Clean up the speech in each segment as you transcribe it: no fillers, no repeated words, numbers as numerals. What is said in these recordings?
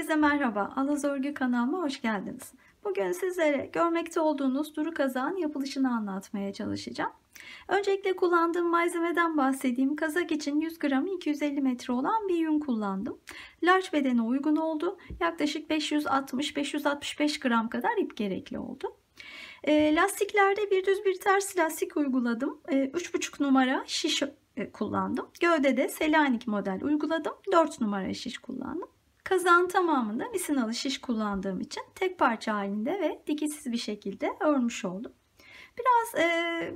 Herkese merhaba. Alaz Örgü kanalıma hoş geldiniz. Bugün sizlere görmekte olduğunuz duru kazağın yapılışını anlatmaya çalışacağım. Öncelikle kullandığım malzemeden bahsedeyim. Kazak için 100 gramı 250 metre olan bir yün kullandım. Large bedene uygun oldu. Yaklaşık 560-565 gram kadar ip gerekli oldu. Lastiklerde bir düz bir ters lastik uyguladım. 3,5 numara şiş kullandım. Gövdede Selanik model uyguladım. 4 numara şiş kullandım. Kazağın tamamında misinalı şiş kullandığım için tek parça halinde ve dikişsiz bir şekilde örmüş oldum. Biraz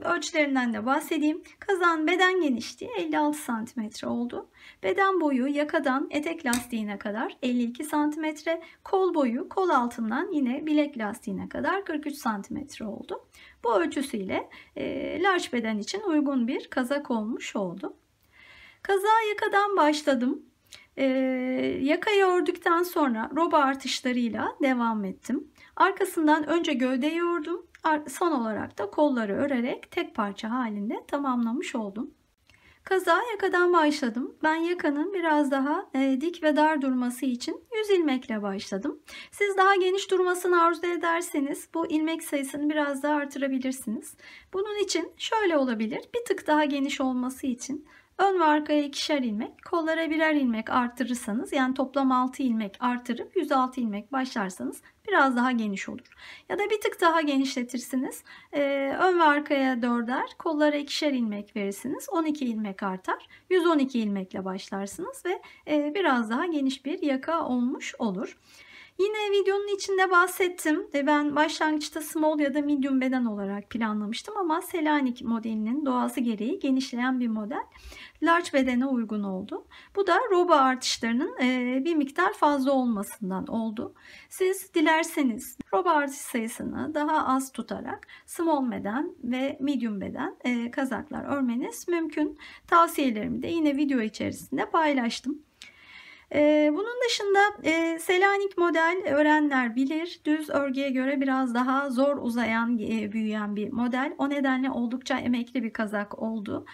ölçülerinden de bahsedeyim. Kazağın beden genişliği 56 cm oldu. Beden boyu yakadan etek lastiğine kadar 52 cm, kol boyu kol altından yine bilek lastiğine kadar 43 cm oldu. Bu ölçüsüyle large beden için uygun bir kazak olmuş oldu. Kazağa yakadan başladım. Yakayı ördükten sonra roba artışlarıyla devam ettim. Arkasından önce gövdeyi ördüm. Son olarak da kolları örerek tek parça halinde tamamlamış oldum. Kazağa yakadan başladım. Ben yakanın biraz daha dik ve dar durması için 100 ilmekle başladım. Siz daha geniş durmasını arzu ederseniz bu ilmek sayısını biraz daha artırabilirsiniz. Bunun için şöyle olabilir. Bir tık daha geniş olması için ön ve arkaya ikişer ilmek, kollara birer ilmek artırırsanız, yani toplam 6 ilmek artırıp 106 ilmek başlarsanız biraz daha geniş olur. Ya da bir tık daha genişletirsiniz. Ön ve arkaya 4'er, kollara ikişer ilmek verirsiniz. 12 ilmek artar. 112 ilmekle başlarsınız ve biraz daha geniş bir yaka olmuş olur. Yine videonun içinde bahsettim. Ben başlangıçta small ya da medium beden olarak planlamıştım ama Selanik modelinin doğası gereği genişleyen bir model large bedene uygun oldu. Bu da roba artışlarının bir miktar fazla olmasından oldu. Siz dilerseniz roba artış sayısını daha az tutarak small beden ve medium beden kazaklar örmeniz mümkün. Tavsiyelerimi de yine video içerisinde paylaştım. Bunun dışında Selanik model öğrenenler bilir. Düz örgüye göre biraz daha zor uzayan, büyüyen bir model. O nedenle oldukça emekli bir kazak oldu.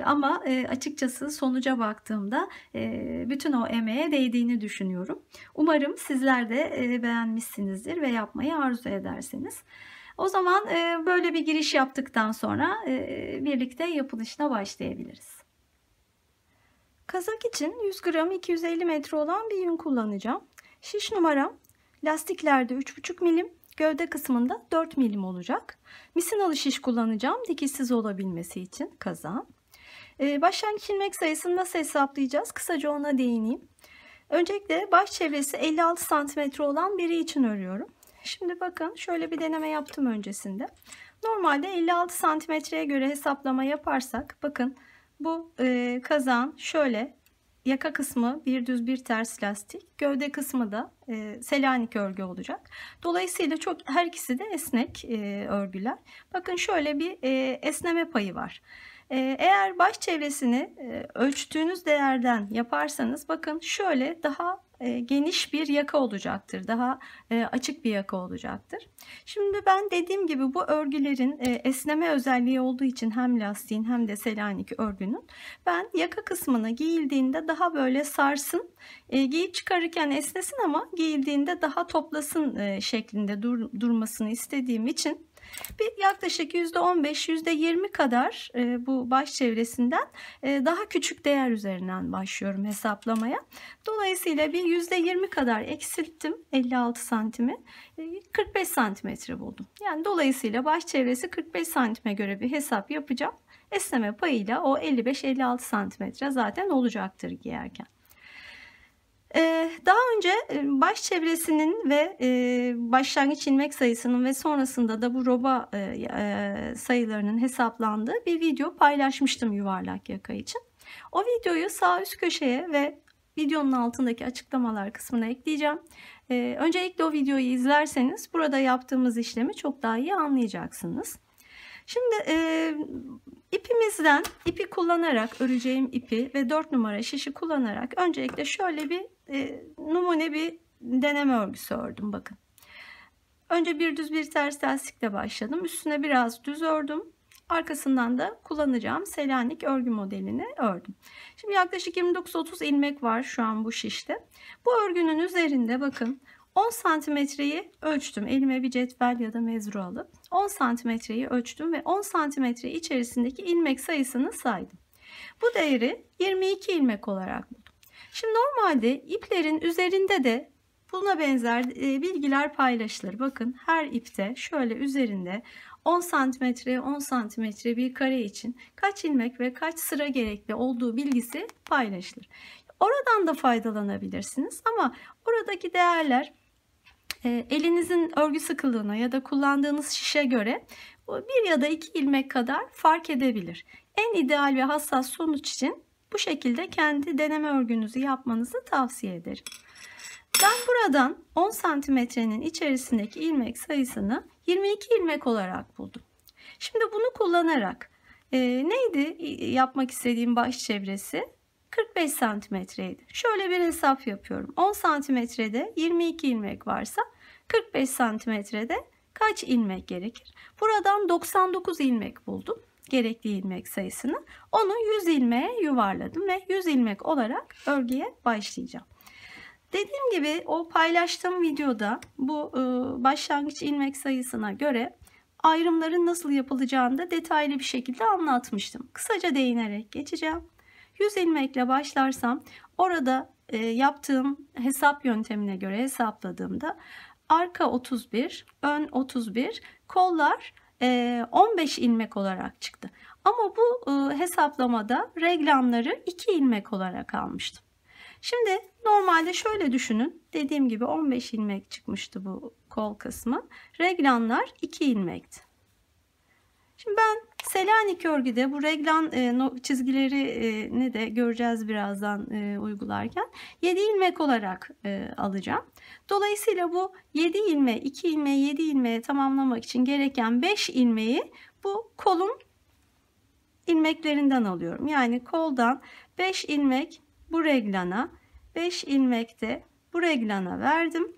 Ama açıkçası sonuca baktığımda bütün o emeğe değdiğini düşünüyorum. Umarım sizler de beğenmişsinizdir ve yapmayı arzu edersiniz. O zaman böyle bir giriş yaptıktan sonra birlikte yapılışına başlayabiliriz. Kazak için 100 gram 250 metre olan bir yün kullanacağım. Şiş numaram lastiklerde 3,5 milim, gövde kısmında 4 milim olacak. Misinalı şiş kullanacağım dikişsiz olabilmesi için kazağın. Başlangıç ilmek sayısını nasıl hesaplayacağız? Kısaca ona değineyim. Öncelikle baş çevresi 56 cm olan biri için örüyorum. Şimdi bakın şöyle bir deneme yaptım öncesinde. Normalde 56 santimetreye göre hesaplama yaparsak bakın bu kazağın şöyle yaka kısmı bir düz bir ters lastik, gövde kısmı da Selanik örgü olacak. Dolayısıyla her ikisi de esnek örgüler. Bakın şöyle bir esneme payı var. Eğer baş çevresini ölçtüğünüz değerden yaparsanız bakın şöyle daha geniş bir yaka olacaktır. Daha açık bir yaka olacaktır. Şimdi ben dediğim gibi bu örgülerin esneme özelliği olduğu için hem lastiğin hem de Selanik örgünün ben yaka kısmını giyildiğinde daha böyle sarsın, giyip çıkarırken esnesin ama giyildiğinde daha toplasın şeklinde durmasını istediğim için bir yaklaşık %15-%20 kadar bu baş çevresinden daha küçük değer üzerinden başlıyorum hesaplamaya. Dolayısıyla bir %20 kadar eksilttim 56 santimi, 45 santimetre buldum. Yani dolayısıyla baş çevresi 45 santime göre bir hesap yapacağım. Esneme payıyla o 55-56 santimetre zaten olacaktır giyerken. Daha önce baş çevresinin ve başlangıç ilmek sayısının ve sonrasında da bu roba sayılarının hesaplandığı bir video paylaşmıştım yuvarlak yaka için. O videoyu sağ üst köşeye ve videonun altındaki açıklamalar kısmına ekleyeceğim. Öncelikle o videoyu izlerseniz burada yaptığımız işlemi çok daha iyi anlayacaksınız. Şimdi ipi kullanarak, öreceğim ipi ve 4 numara şişi kullanarak öncelikle şöyle bir numune bir deneme örgüsü ördüm. Bakın. Önce bir düz bir ters lastikle başladım. Üstüne biraz düz ördüm. Arkasından da kullanacağım Selanik örgü modelini ördüm. Şimdi yaklaşık 29-30 ilmek var şu an bu şişte. Bu örgünün üzerinde bakın 10 santimetreyi ölçtüm. Elime bir cetvel ya da mezru alıp 10 santimetreyi ölçtüm ve 10 santimetre içerisindeki ilmek sayısını saydım. Bu değeri 22 ilmek olarak buldum. Şimdi normalde iplerin üzerinde de buna benzer bilgiler paylaşılır. Bakın her ipte şöyle üzerinde 10 santimetre 10 santimetre bir kare için kaç ilmek ve kaç sıra gerekli olduğu bilgisi paylaşılır. Oradan da faydalanabilirsiniz ama oradaki değerler elinizin örgü sıkılığına ya da kullandığınız şişe göre bir ya da iki ilmek kadar fark edebilir. En ideal ve hassas sonuç için bu şekilde kendi deneme örgünüzü yapmanızı tavsiye ederim. Ben buradan 10 santimetrenin içerisindeki ilmek sayısını 22 ilmek olarak buldum. Şimdi bunu kullanarak neydi yapmak istediğim baş çevresi? 45 santimetreydi. Şöyle bir hesap yapıyorum. 10 santimetrede 22 ilmek varsa 45 santimetrede kaç ilmek gerekir? Buradan 99 ilmek buldum. Gerekli ilmek sayısını. Onu 100 ilmeğe yuvarladım ve 100 ilmek olarak örgüye başlayacağım. Dediğim gibi o paylaştığım videoda bu başlangıç ilmek sayısına göre ayrımların nasıl yapılacağını da detaylı bir şekilde anlatmıştım. Kısaca değinerek geçeceğim. 100 ilmekle başlarsam orada yaptığım hesap yöntemine göre hesapladığımda arka 31, ön 31, kollar 15 ilmek olarak çıktı. Ama bu hesaplamada reglanları 2 ilmek olarak almıştım. Şimdi normalde şöyle düşünün. Dediğim gibi 15 ilmek çıkmıştı bu kol kısmı. Reglanlar 2 ilmekti. Şimdi ben Selanik örgüde bu reglan çizgilerini de göreceğiz birazdan uygularken 7 ilmek olarak alacağım. Dolayısıyla bu 7 ilmeği 2 ilmeği 7 ilmeğe tamamlamak için gereken 5 ilmeği bu kolun ilmeklerinden alıyorum. Yani koldan 5 ilmek bu reglana, 5 ilmek de bu reglana verdim.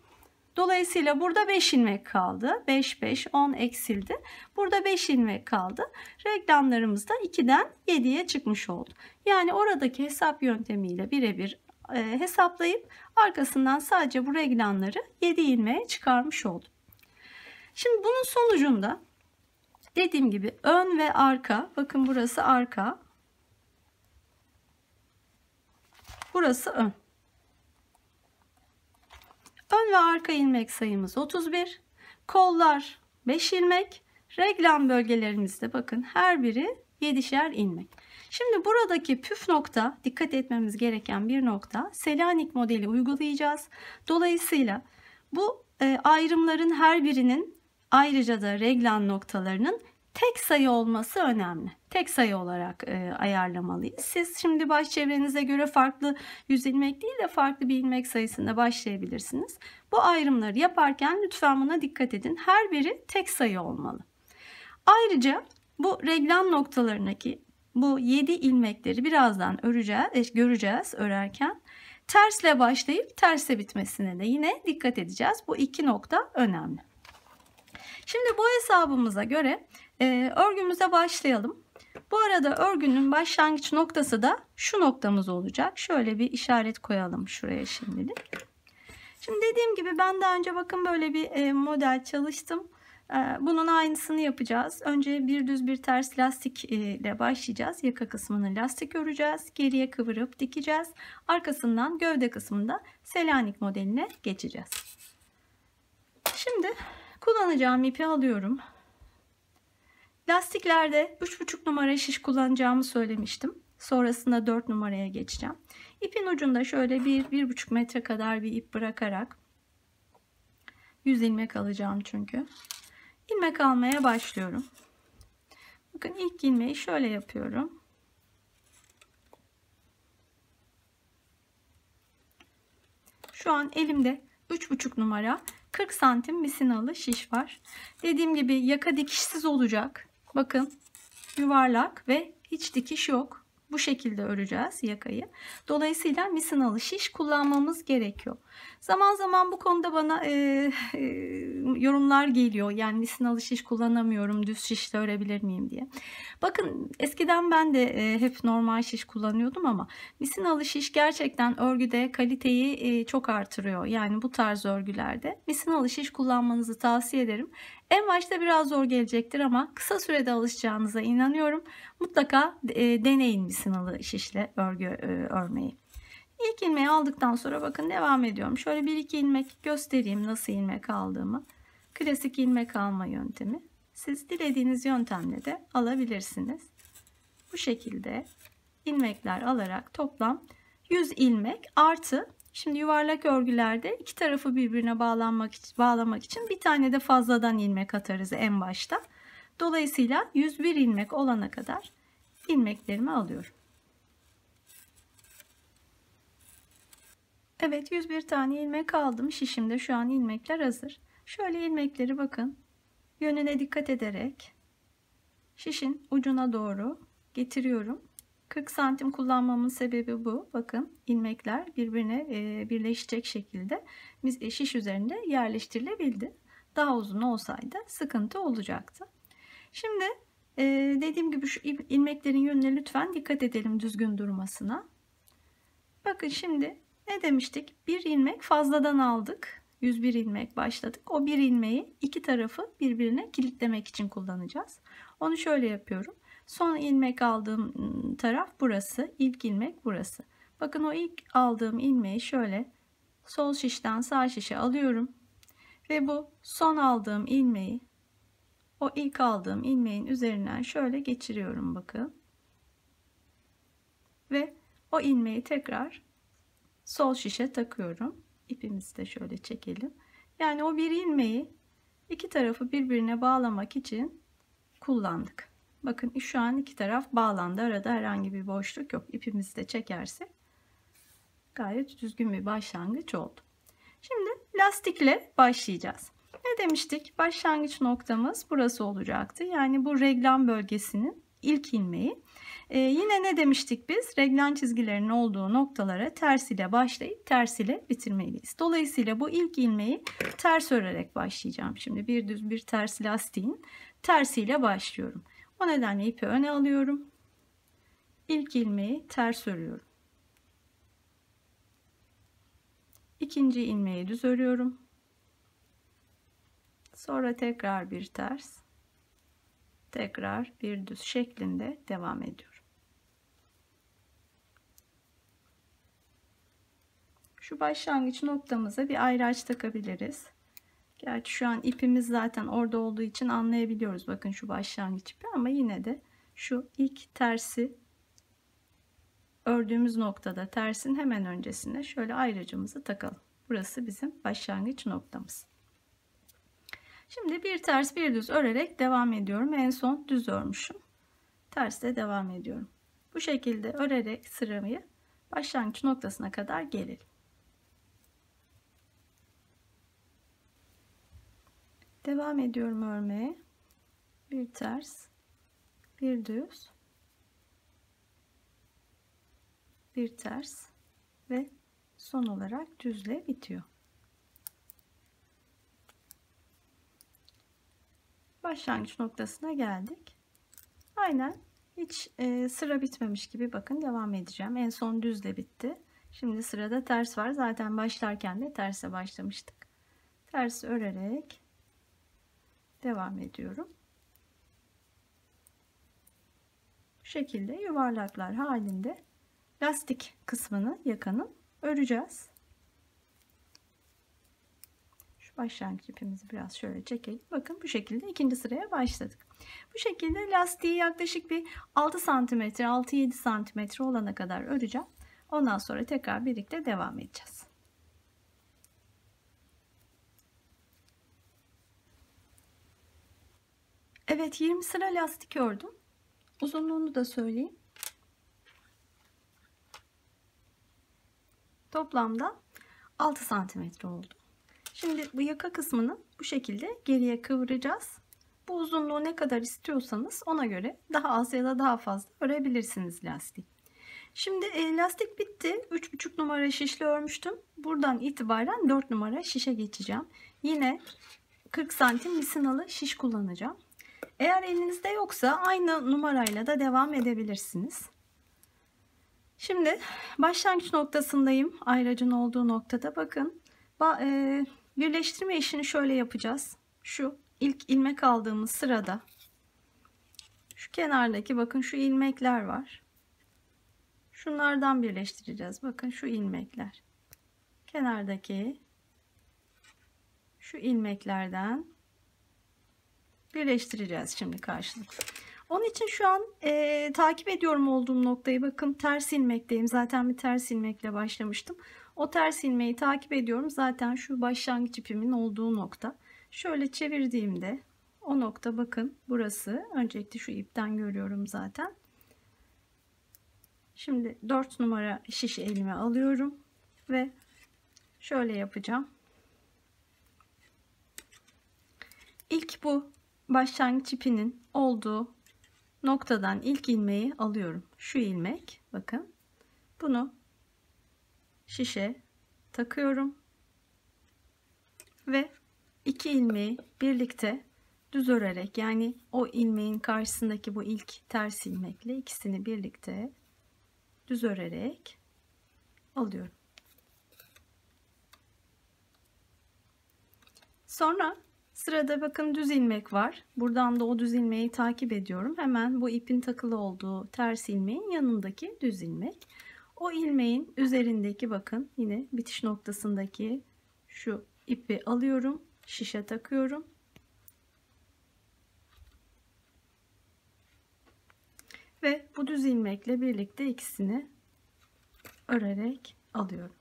Dolayısıyla burada 5 ilmek kaldı. 5 5 10 eksildi. Burada 5 ilmek kaldı. Reglanlarımız da 2'den 7'ye çıkmış oldu. Yani oradaki hesap yöntemiyle birebir hesaplayıp arkasından sadece bu reglanları 7 ilmeğe çıkarmış oldum. Şimdi bunun sonucunda dediğim gibi ön ve arka, bakın burası arka, burası ön. Ön ve arka ilmek sayımız 31. Kollar 5 ilmek. Reglan bölgelerimizde bakın her biri 7'şer ilmek. Şimdi buradaki püf nokta, dikkat etmemiz gereken bir nokta, Selanik modeli uygulayacağız. Dolayısıyla bu ayrımların her birinin ayrıca da reglan noktalarının tek sayı olması önemli. Tek sayı olarak ayarlamalıyız. Siz şimdi baş çevrenize göre farklı 100 ilmek değil de farklı bir ilmek sayısında başlayabilirsiniz. Bu ayrımları yaparken lütfen buna dikkat edin. Her biri tek sayı olmalı. Ayrıca bu reglan noktalarındaki bu 7 ilmekleri birazdan göreceğiz örerken. Tersle başlayıp tersle bitmesine de yine dikkat edeceğiz. Bu iki nokta önemli. Şimdi bu hesabımıza göre örgümüze başlayalım. Bu arada örgünün başlangıç noktası da şu noktamız olacak. Şöyle bir işaret koyalım şuraya şimdilik. Şimdi dediğim gibi ben daha önce bakın böyle bir model çalıştım. Bunun aynısını yapacağız. Önce bir düz bir ters lastik ile başlayacağız. Yaka kısmını lastik öreceğiz. Geriye kıvırıp dikeceğiz. Arkasından gövde kısmında Selanik modeline geçeceğiz. Şimdi kullanacağım ipi alıyorum. Lastiklerde 3,5 numara şiş kullanacağımı söylemiştim. Sonrasında 4 numaraya geçeceğim. İpin ucunda şöyle 1-1,5 metre kadar bir ip bırakarak 100 ilmek alacağım çünkü. İlmek almaya başlıyorum. Bakın ilk ilmeği şöyle yapıyorum. Şu an elimde 3,5 numara 40 santim misinalı şiş var. Dediğim gibi yaka dikişsiz olacak. Bakın yuvarlak ve hiç dikiş yok. Bu şekilde öreceğiz yakayı. Dolayısıyla misinalı şiş kullanmamız gerekiyor. Zaman zaman bu konuda bana yorumlar geliyor. Yani misinalı şiş kullanamıyorum, düz şişle örebilir miyim diye. Bakın eskiden ben de hep normal şiş kullanıyordum ama misinalı şiş gerçekten örgüde kaliteyi çok artırıyor. Yani bu tarz örgülerde misinalı şiş kullanmanızı tavsiye ederim. En başta biraz zor gelecektir ama kısa sürede alışacağınıza inanıyorum. Mutlaka deneyin misinalı şişle örgü örmeyi. İlk ilmeği aldıktan sonra bakın devam ediyorum. Şöyle bir iki ilmek göstereyim nasıl ilmek aldığımı. Klasik ilmek alma yöntemi. Siz dilediğiniz yöntemle de alabilirsiniz. Bu şekilde ilmekler alarak toplam 100 ilmek artı, şimdi yuvarlak örgülerde iki tarafı birbirine bağlamak için bir tane de fazladan ilmek atarız en başta. Dolayısıyla 101 ilmek olana kadar ilmeklerimi alıyorum. Evet, 101 tane ilmek aldım. Şişimde şu an ilmekler hazır. Şöyle ilmekleri bakın yönüne dikkat ederek şişin ucuna doğru getiriyorum. 40 santim kullanmamın sebebi bu. Bakın ilmekler birbirine birleşecek şekilde şiş üzerinde yerleştirilebildi. Daha uzun olsaydı sıkıntı olacaktı. Şimdi dediğim gibi şu ilmeklerin yönüne lütfen dikkat edelim, düzgün durmasına. Bakın şimdi ne demiştik? Bir ilmek fazladan aldık. 101 ilmek başladık. O bir ilmeği iki tarafı birbirine kilitlemek için kullanacağız. Onu şöyle yapıyorum. Son ilmek aldığım taraf burası. İlk ilmek burası. Bakın o ilk aldığım ilmeği şöyle sol şişten sağ şişe alıyorum. Ve bu son aldığım ilmeği o ilk aldığım ilmeğin üzerinden şöyle geçiriyorum bakın. Ve o ilmeği tekrar sol şişe takıyorum. İpimizi de şöyle çekelim. Yani o bir ilmeği iki tarafı birbirine bağlamak için kullandık. Bakın şu an iki taraf bağlandı. Arada herhangi bir boşluk yok. İpimizi de çekersek gayet düzgün bir başlangıç oldu. Şimdi lastikle başlayacağız. Ne demiştik? Başlangıç noktamız burası olacaktı. Yani bu reglan bölgesinin ilk ilmeği. Yine ne demiştik biz? Reglan çizgilerinin olduğu noktalara ters ile başlayıp ters ile bitirmeliyiz. Dolayısıyla bu ilk ilmeği ters örerek başlayacağım. Şimdi bir düz bir ters lastiğin tersiyle başlıyorum. O nedenle ipi öne alıyorum. İlk ilmeği ters örüyorum. İkinci ilmeği düz örüyorum. Sonra tekrar bir ters, tekrar bir düz şeklinde devam ediyorum. Şu başlangıç noktamıza bir ayraç takabiliriz. Gerçi şu an ipimiz zaten orada olduğu için anlayabiliyoruz. Bakın şu başlangıç ipi, ama yine de şu ilk tersi ördüğümüz noktada tersin hemen öncesine şöyle ayracımızı takalım. Burası bizim başlangıç noktamız. Şimdi bir ters bir düz örerek devam ediyorum. En son düz örmüşüm. Tersle devam ediyorum. Bu şekilde örerek sıramı başlangıç noktasına kadar gelelim. Devam ediyorum örmeye. Bir ters, bir düz, bir ters ve son olarak düzle bitiyor. Başlangıç noktasına geldik. Aynen hiç sıra bitmemiş gibi bakın devam edeceğim. En son düzle bitti. Şimdi sırada ters var. Zaten başlarken de terse başlamıştık. Ters örerek devam ediyorum. Bu şekilde yuvarlaklar halinde lastik kısmını, yakanın öreceğiz. Şu başlangıç ipimizi biraz şöyle çekelim. Bakın bu şekilde ikinci sıraya başladık. Bu şekilde lastiği yaklaşık bir 6 santimetre, 6-7 santimetre olana kadar öreceğim. Ondan sonra tekrar birlikte devam edeceğiz. Evet, 20 sıra lastik ördüm. Uzunluğunu da söyleyeyim. Toplamda 6 santimetre oldu. Şimdi bu yaka kısmını bu şekilde geriye kıvıracağız. Bu uzunluğu ne kadar istiyorsanız ona göre daha az ya da daha fazla örebilirsiniz lastiği. Şimdi lastik bitti. 3,5 numara şişle örmüştüm. Buradan itibaren 4 numara şişe geçeceğim. Yine 40 santim misinalı şiş kullanacağım. Eğer elinizde yoksa aynı numarayla da devam edebilirsiniz. Şimdi başlangıç noktasındayım. Ayracın olduğu noktada bakın. Birleştirme işini şöyle yapacağız. Şu ilk ilmek aldığımız sırada şu kenardaki bakın şu ilmekler var. Şunlardan birleştireceğiz. Bakın şu ilmekler. Kenardaki şu ilmeklerden birleştireceğiz şimdi karşılıklı. Onun için şu an takip ediyorum olduğum noktayı. Bakın ters ilmekteyim. Zaten bir ters ilmekle başlamıştım. O ters ilmeği takip ediyorum. Zaten şu başlangıç ipimin olduğu nokta. Şöyle çevirdiğimde o nokta bakın burası. Öncelikle şu ipten görüyorum zaten. Şimdi 4 numara şişi elime alıyorum ve şöyle yapacağım. İlk bu başlangıç ipinin olduğu noktadan ilk ilmeği alıyorum. Şu ilmek bakın. Bunu şişe takıyorum ve iki ilmeği birlikte düz örerek, yani o ilmeğin karşısındaki bu ilk ters ilmekle ikisini birlikte düz örerek alıyorum. Sonra sırada bakın düz ilmek var. Buradan da o düz ilmeği takip ediyorum. Hemen bu ipin takılı olduğu ters ilmeğin yanındaki düz ilmek. O ilmeğin üzerindeki bakın yine bitiş noktasındaki şu ipi alıyorum. Şişe takıyorum. Ve bu düz ilmekle birlikte ikisini örerek alıyorum.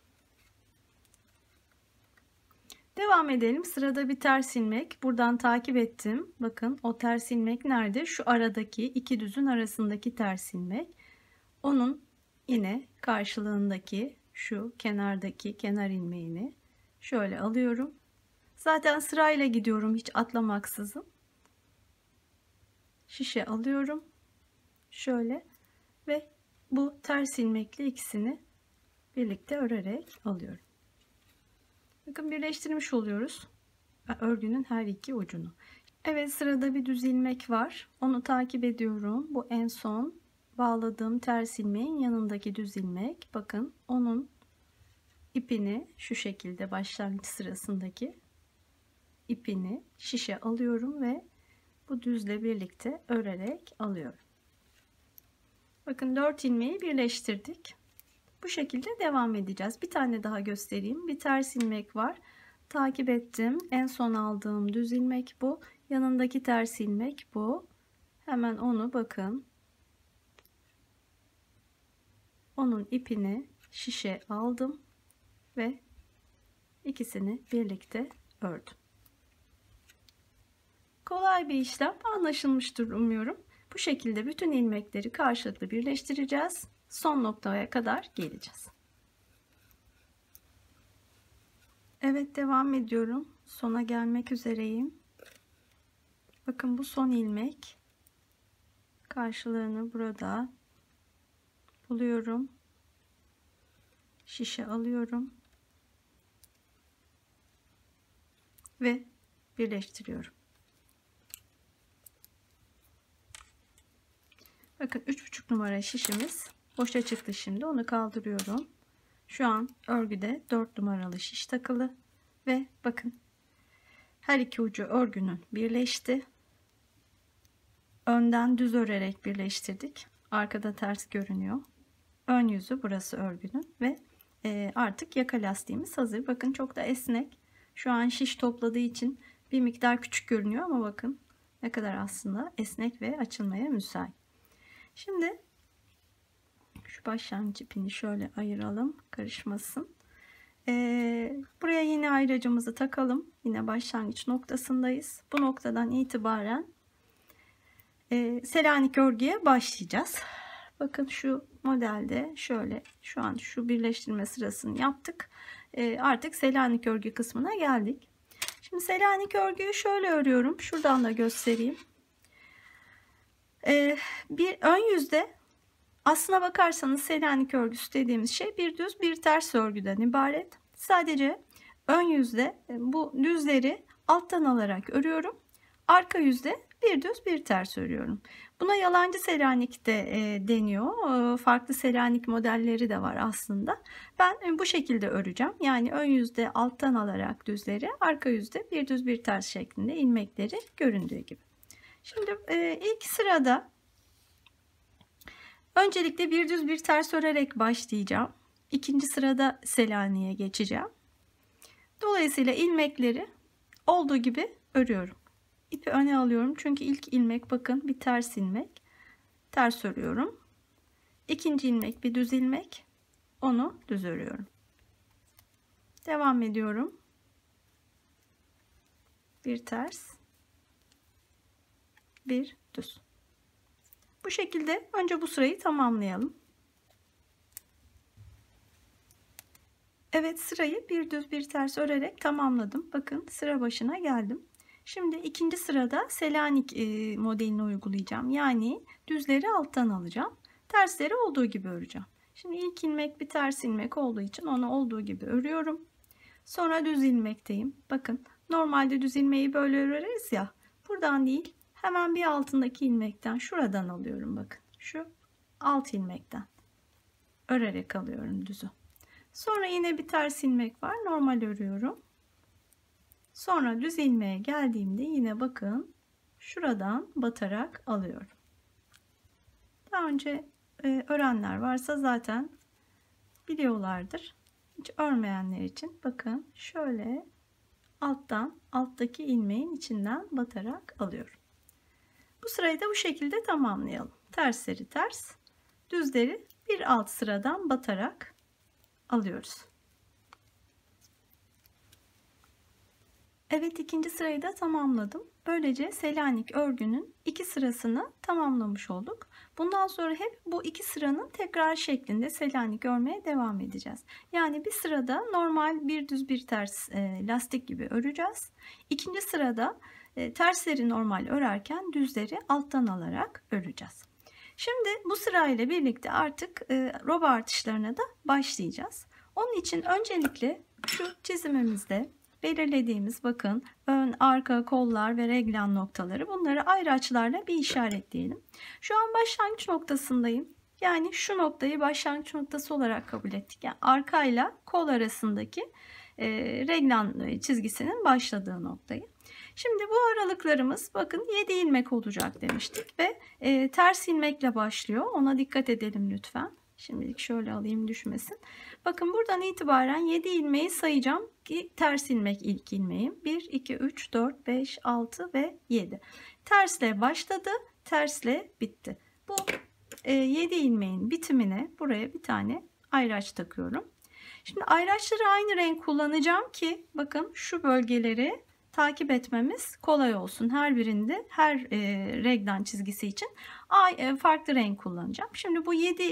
Devam edelim. Sırada bir ters ilmek. Buradan takip ettim. Bakın o ters ilmek nerede? Şu aradaki iki düzün arasındaki ters ilmek. Onun yine karşılığındaki şu kenardaki kenar ilmeğini şöyle alıyorum. Zaten sırayla gidiyorum hiç atlamaksızın. Şişe alıyorum. Şöyle ve bu ters ilmekle ikisini birlikte örerek alıyorum. Bakın birleştirmiş oluyoruz örgünün her iki ucunu. Evet, sırada bir düz ilmek var. Onu takip ediyorum. Bu en son bağladığım ters ilmeğin yanındaki düz ilmek. Bakın onun ipini şu şekilde başlangıç sırasındaki ipini şişe alıyorum ve bu düzle birlikte örerek alıyorum. Bakın 4 ilmeği birleştirdik. Bu şekilde devam edeceğiz. Bir tane daha göstereyim. Bir ters ilmek var. Takip ettim. En son aldığım düz ilmek bu. Yanındaki ters ilmek bu. Hemen onu bakın. Onun ipini şişe aldım ve ikisini birlikte ördüm. Kolay bir işlem, anlaşılmıştır umuyorum. Bu şekilde bütün ilmekleri karşılıklı birleştireceğiz. Son noktaya kadar geleceğiz. Evet, devam ediyorum. Sona gelmek üzereyim. Bakın bu son ilmek. Karşılığını burada buluyorum. Şişe alıyorum. Ve birleştiriyorum. Bakın 3,5 numara şişimiz boşa çıktı şimdi. Onu kaldırıyorum. Şu an örgüde 4 numaralı şiş takılı ve bakın her iki ucu örgünün birleşti. Önden düz örerek birleştirdik. Arkada ters görünüyor. Ön yüzü burası örgünün ve artık yaka lastiğimiz hazır. Bakın çok da esnek. Şu an şiş topladığı için bir miktar küçük görünüyor ama bakın ne kadar aslında esnek ve açılmaya müsait. Şimdi şu başlangıç ipini şöyle ayıralım, karışmasın. Buraya yine ayracımızı takalım. Yine başlangıç noktasındayız. Bu noktadan itibaren Selanik örgüye başlayacağız. Bakın şu modelde şöyle şu an şu birleştirme sırasını yaptık. Artık Selanik örgü kısmına geldik. Şimdi Selanik örgüyü şöyle örüyorum. Şuradan da göstereyim. Bir ön yüzde Aslına bakarsanız Selanik örgüsü dediğimiz şey bir düz bir ters örgüden ibaret. Sadece ön yüzde bu düzleri alttan alarak örüyorum. Arka yüzde bir düz bir ters örüyorum. Buna yalancı Selanik de deniyor. Farklı Selanik modelleri de var aslında. Ben bu şekilde öreceğim. Yani ön yüzde alttan alarak düzleri, arka yüzde bir düz bir ters şeklinde ilmekleri göründüğü gibi. Şimdi ilk sırada öncelikle bir düz bir ters örerek başlayacağım. İkinci sırada Selanik'e geçeceğim. Dolayısıyla ilmekleri olduğu gibi örüyorum. İpi öne alıyorum çünkü ilk ilmek bakın bir ters ilmek. Ters örüyorum. İkinci ilmek bir düz ilmek. Onu düz örüyorum. Devam ediyorum. Bir ters. Bir düz. Bu şekilde önce bu sırayı tamamlayalım. Evet, sırayı bir düz bir ters örerek tamamladım. Bakın sıra başına geldim. Şimdi ikinci sırada Selanik modelini uygulayacağım. Yani düzleri alttan alacağım. Tersleri olduğu gibi öreceğim. Şimdi ilk ilmek bir ters ilmek olduğu için onu olduğu gibi örüyorum. Sonra düz ilmekteyim. Bakın normalde düz ilmeği böyle öreriz ya. Buradan değil, hemen bir altındaki ilmekten şuradan alıyorum. Bakın şu alt ilmekten örerek alıyorum düzü. Sonra yine bir ters ilmek var. Normal örüyorum. Sonra düz ilmeğe geldiğimde yine bakın şuradan batarak alıyorum. Daha önce örenler varsa zaten biliyorlardır. Hiç örmeyenler için bakın şöyle alttan alttaki ilmeğin içinden batarak alıyorum. Bu sırayı da bu şekilde tamamlayalım. Tersleri ters, düzleri bir alt sıradan batarak alıyoruz. Evet, ikinci sırayı da tamamladım. Böylece Selanik örgünün iki sırasını tamamlamış olduk. Bundan sonra hep bu iki sıranın tekrar şeklinde Selanik örmeye devam edeceğiz. Yani bir sırada normal bir düz bir ters lastik gibi öreceğiz. İkinci sırada tersleri normal örerken düzleri alttan alarak öreceğiz. Şimdi bu sırayla birlikte artık roba artışlarına da başlayacağız. Onun için öncelikle şu çizimimizde belirlediğimiz bakın ön, arka, kollar ve reglan noktaları, bunları ayrı açılarla bir işaretleyelim. Şu an başlangıç noktasındayım. Yani şu noktayı başlangıç noktası olarak kabul ettik. Yani arkayla kol arasındaki reglan çizgisinin başladığı noktayı. Şimdi bu aralıklarımız bakın 7 ilmek olacak demiştik ve ters ilmekle başlıyor. Ona dikkat edelim lütfen. Şimdilik şöyle alayım düşmesin. Bakın buradan itibaren 7 ilmeği sayacağım ki ters ilmek ilk ilmeğim. 1, 2, 3, 4, 5, 6 ve 7. Tersle başladı, tersle bitti. Bu 7 ilmeğin bitimine buraya bir tane ayraç takıyorum. Şimdi ayraçları aynı renk kullanacağım ki bakın şu bölgeleri takip etmemiz kolay olsun. Her birinde her reglan çizgisi için farklı renk kullanacağım. Şimdi bu 7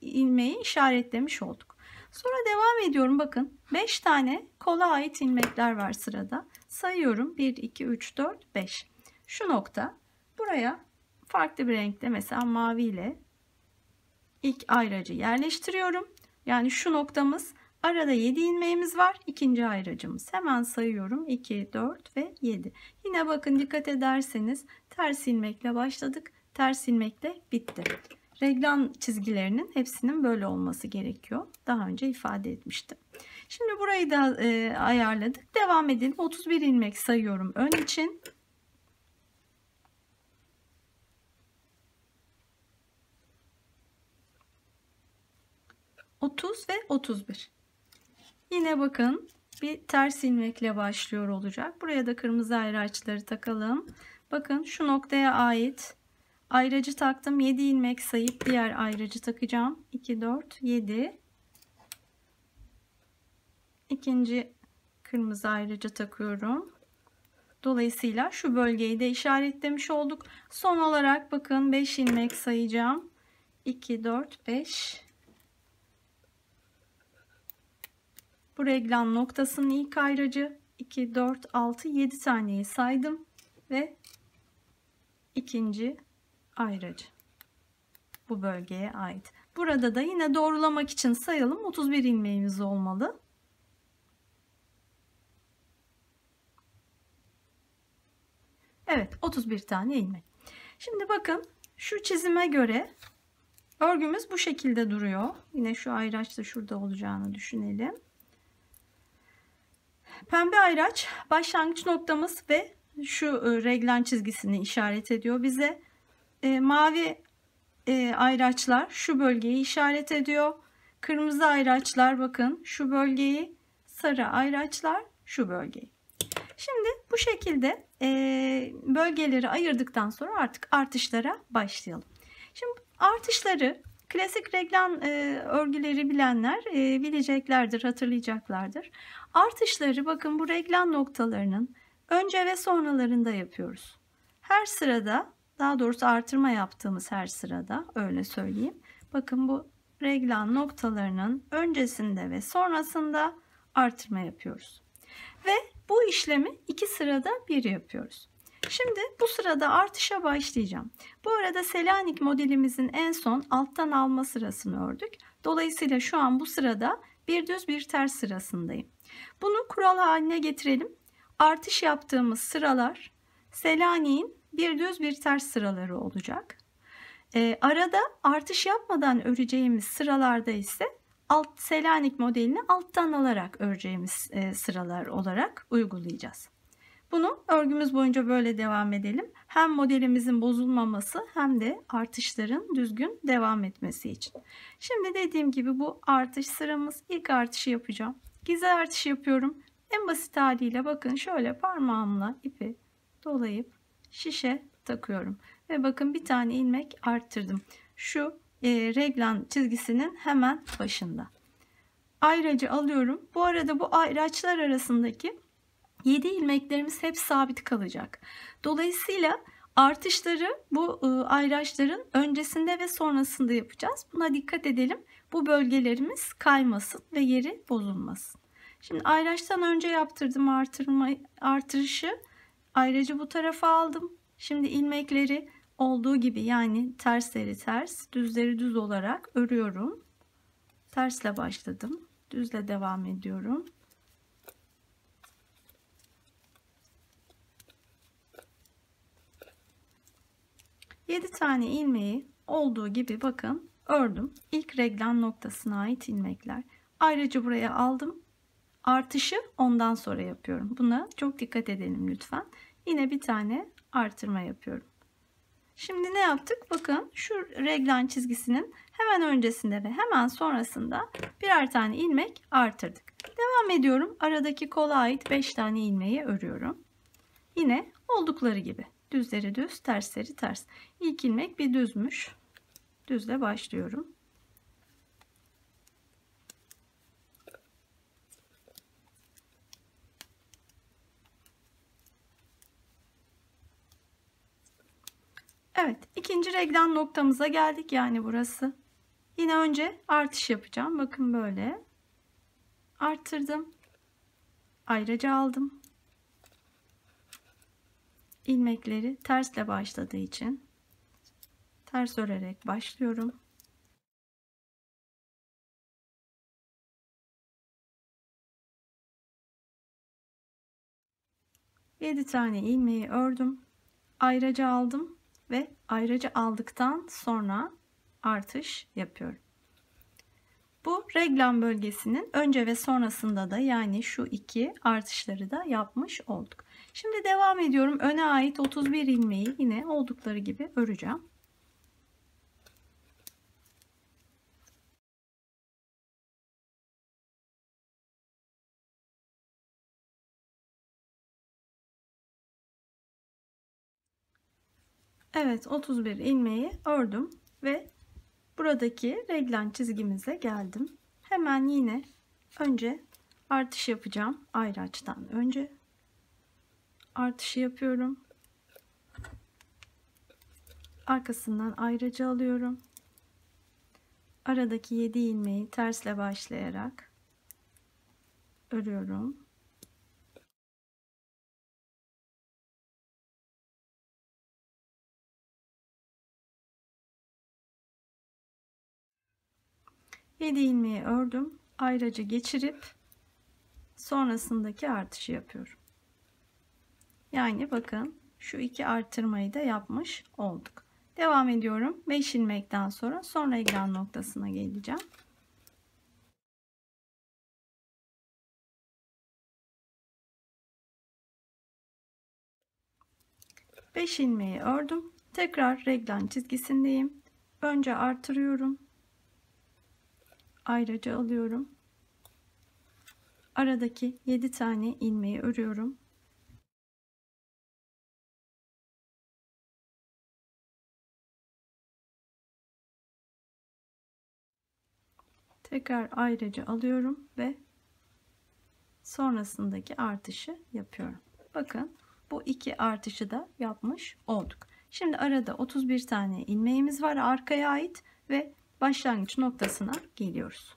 ilmeği işaretlemiş olduk. Sonra devam ediyorum. Bakın 5 tane kola ait ilmekler var sırada. Sayıyorum. 1, 2, 3, 4, 5. Şu nokta, buraya farklı bir renkte mesela mavi ile ilk ayracı yerleştiriyorum. Yani şu noktamız, arada 7 ilmeğimiz var. İkinci ayracımız. Hemen sayıyorum. 2, 4 ve 7. Yine bakın dikkat ederseniz ters ilmekle başladık. Ters ilmekle bitti. Reglan çizgilerinin hepsinin böyle olması gerekiyor. Daha önce ifade etmiştim. Şimdi burayı da ayarladık. Devam edelim. 31 ilmek sayıyorum ön için. Ve 31. Yine bakın bir ters ilmekle başlıyor olacak. Buraya da kırmızı ayraçları takalım. Bakın şu noktaya ait ayracı taktım. 7 ilmek sayıp diğer ayracı takacağım. 2, 4, 7. İkinci kırmızı ayracı takıyorum. Dolayısıyla şu bölgeyi de işaretlemiş olduk. Son olarak bakın 5 ilmek sayacağım. 2, 4, 5. Bu reglan noktasının ilk ayracı 2, 4, 6, 7 taneyi saydım ve ikinci ayracı bu bölgeye ait. Burada da yine doğrulamak için sayalım. 31 ilmeğimiz olmalı. Evet, 31 tane ilmek. Şimdi bakın, şu çizime göre örgümüz bu şekilde duruyor. Yine şu ayraç da şurada olacağını düşünelim. Pembe ayraç başlangıç noktamız ve şu reglen çizgisini işaret ediyor bize. Mavi ayraçlar şu bölgeyi işaret ediyor. Kırmızı ayraçlar bakın şu bölgeyi, sarı ayraçlar şu bölgeyi. Şimdi bu şekilde bölgeleri ayırdıktan sonra artık artışlara başlayalım. Şimdi artışları, klasik reglen örgüleri bilenler bileceklerdir, hatırlayacaklardır. Artışları bakın bu reglen noktalarının önce ve sonralarında yapıyoruz. Her sırada, daha doğrusu artırma yaptığımız her sırada, öyle söyleyeyim. Bakın bu reglen noktalarının öncesinde ve sonrasında artırma yapıyoruz. Ve bu işlemi 2 sırada bir yapıyoruz. Şimdi bu sırada artışa başlayacağım. Bu arada Selanik modelimizin en son alttan alma sırasını ördük. Dolayısıyla şu an bu sırada bir düz bir ters sırasındayım. Bunu kural haline getirelim. Artış yaptığımız sıralar Selanik'in bir düz bir ters sıraları olacak. Arada artış yapmadan öreceğimiz sıralarda ise Selanik modelini alttan alarak öreceğimiz sıralar olarak uygulayacağız. Bunu örgümüz boyunca böyle devam edelim. Hem modelimizin bozulmaması hem de artışların düzgün devam etmesi için. Şimdi dediğim gibi bu artış sıramız. İlk artışı yapacağım. Gizli artışı yapıyorum. En basit haliyle bakın şöyle parmağımla ipi dolayıp şişe takıyorum. Ve bakın bir tane ilmek arttırdım. Şu reglen çizgisinin hemen başında. Ayracı alıyorum. Bu arada bu ayraçlar arasındaki 7 ilmeklerimiz hep sabit kalacak. Dolayısıyla artışları bu ayraçların öncesinde ve sonrasında yapacağız. Buna dikkat edelim. Bu bölgelerimiz kaymasın ve yeri bozulmasın. Şimdi ayraçtan önce yaptırdım artırışı. Ayracı bu tarafa aldım. Şimdi ilmekleri olduğu gibi, yani tersleri ters, düzleri düz olarak örüyorum. Tersle başladım. Düzle devam ediyorum. Yedi tane ilmeği olduğu gibi bakın ördüm. İlk reglen noktasına ait ilmekler. Ayrıca buraya aldım. Artışı ondan sonra yapıyorum. Buna çok dikkat edelim lütfen. Yine bir tane artırma yapıyorum. Şimdi ne yaptık? Bakın şu reglen çizgisinin hemen öncesinde ve hemen sonrasında birer tane ilmek artırdık. Devam ediyorum. Aradaki kola ait 5 tane ilmeği örüyorum. Yine oldukları gibi. Düzleri düz, tersleri ters. İlk ilmek bir düzmüş. Düzle başlıyorum. Evet, ikinci reglen noktamıza geldik, yani burası. Yine önce artış yapacağım. Bakın böyle. Arttırdım. Ayrıca aldım. İlmekleri tersle başladığı için ters örerek başlıyorum. Yedi tane ilmeği ördüm. Ayrıca aldım ve ayrıca aldıktan sonra artış yapıyorum. Bu reglen bölgesinin önce ve sonrasında da, yani şu iki artışları da yapmış olduk. Şimdi devam ediyorum. Öne ait 31 ilmeği yine oldukları gibi öreceğim. Evet, 31 ilmeği ördüm ve buradaki reglen çizgimize geldim. Hemen yine önce artış yapacağım. Ayraçtan önce artışı yapıyorum. Arkasından ayracı alıyorum. Aradaki 7 ilmeği tersle başlayarak örüyorum. 7 ilmeği ördüm. Ayracı geçirip sonrasındaki artışı yapıyorum. Yani bakın şu iki artırmayı da yapmış olduk. Devam ediyorum. 5 ilmekten sonra son reglan noktasına geleceğim. Beş ilmeği ördüm. Tekrar reglan çizgisindeyim. Önce artırıyorum. Ayracı alıyorum. Aradaki 7 tane ilmeği örüyorum. Tekrar ayracı alıyorum ve sonrasındaki artışı yapıyorum. Bakın bu iki artışı da yapmış olduk. Şimdi arada 31 tane ilmeğimiz var arkaya ait ve başlangıç noktasına geliyoruz.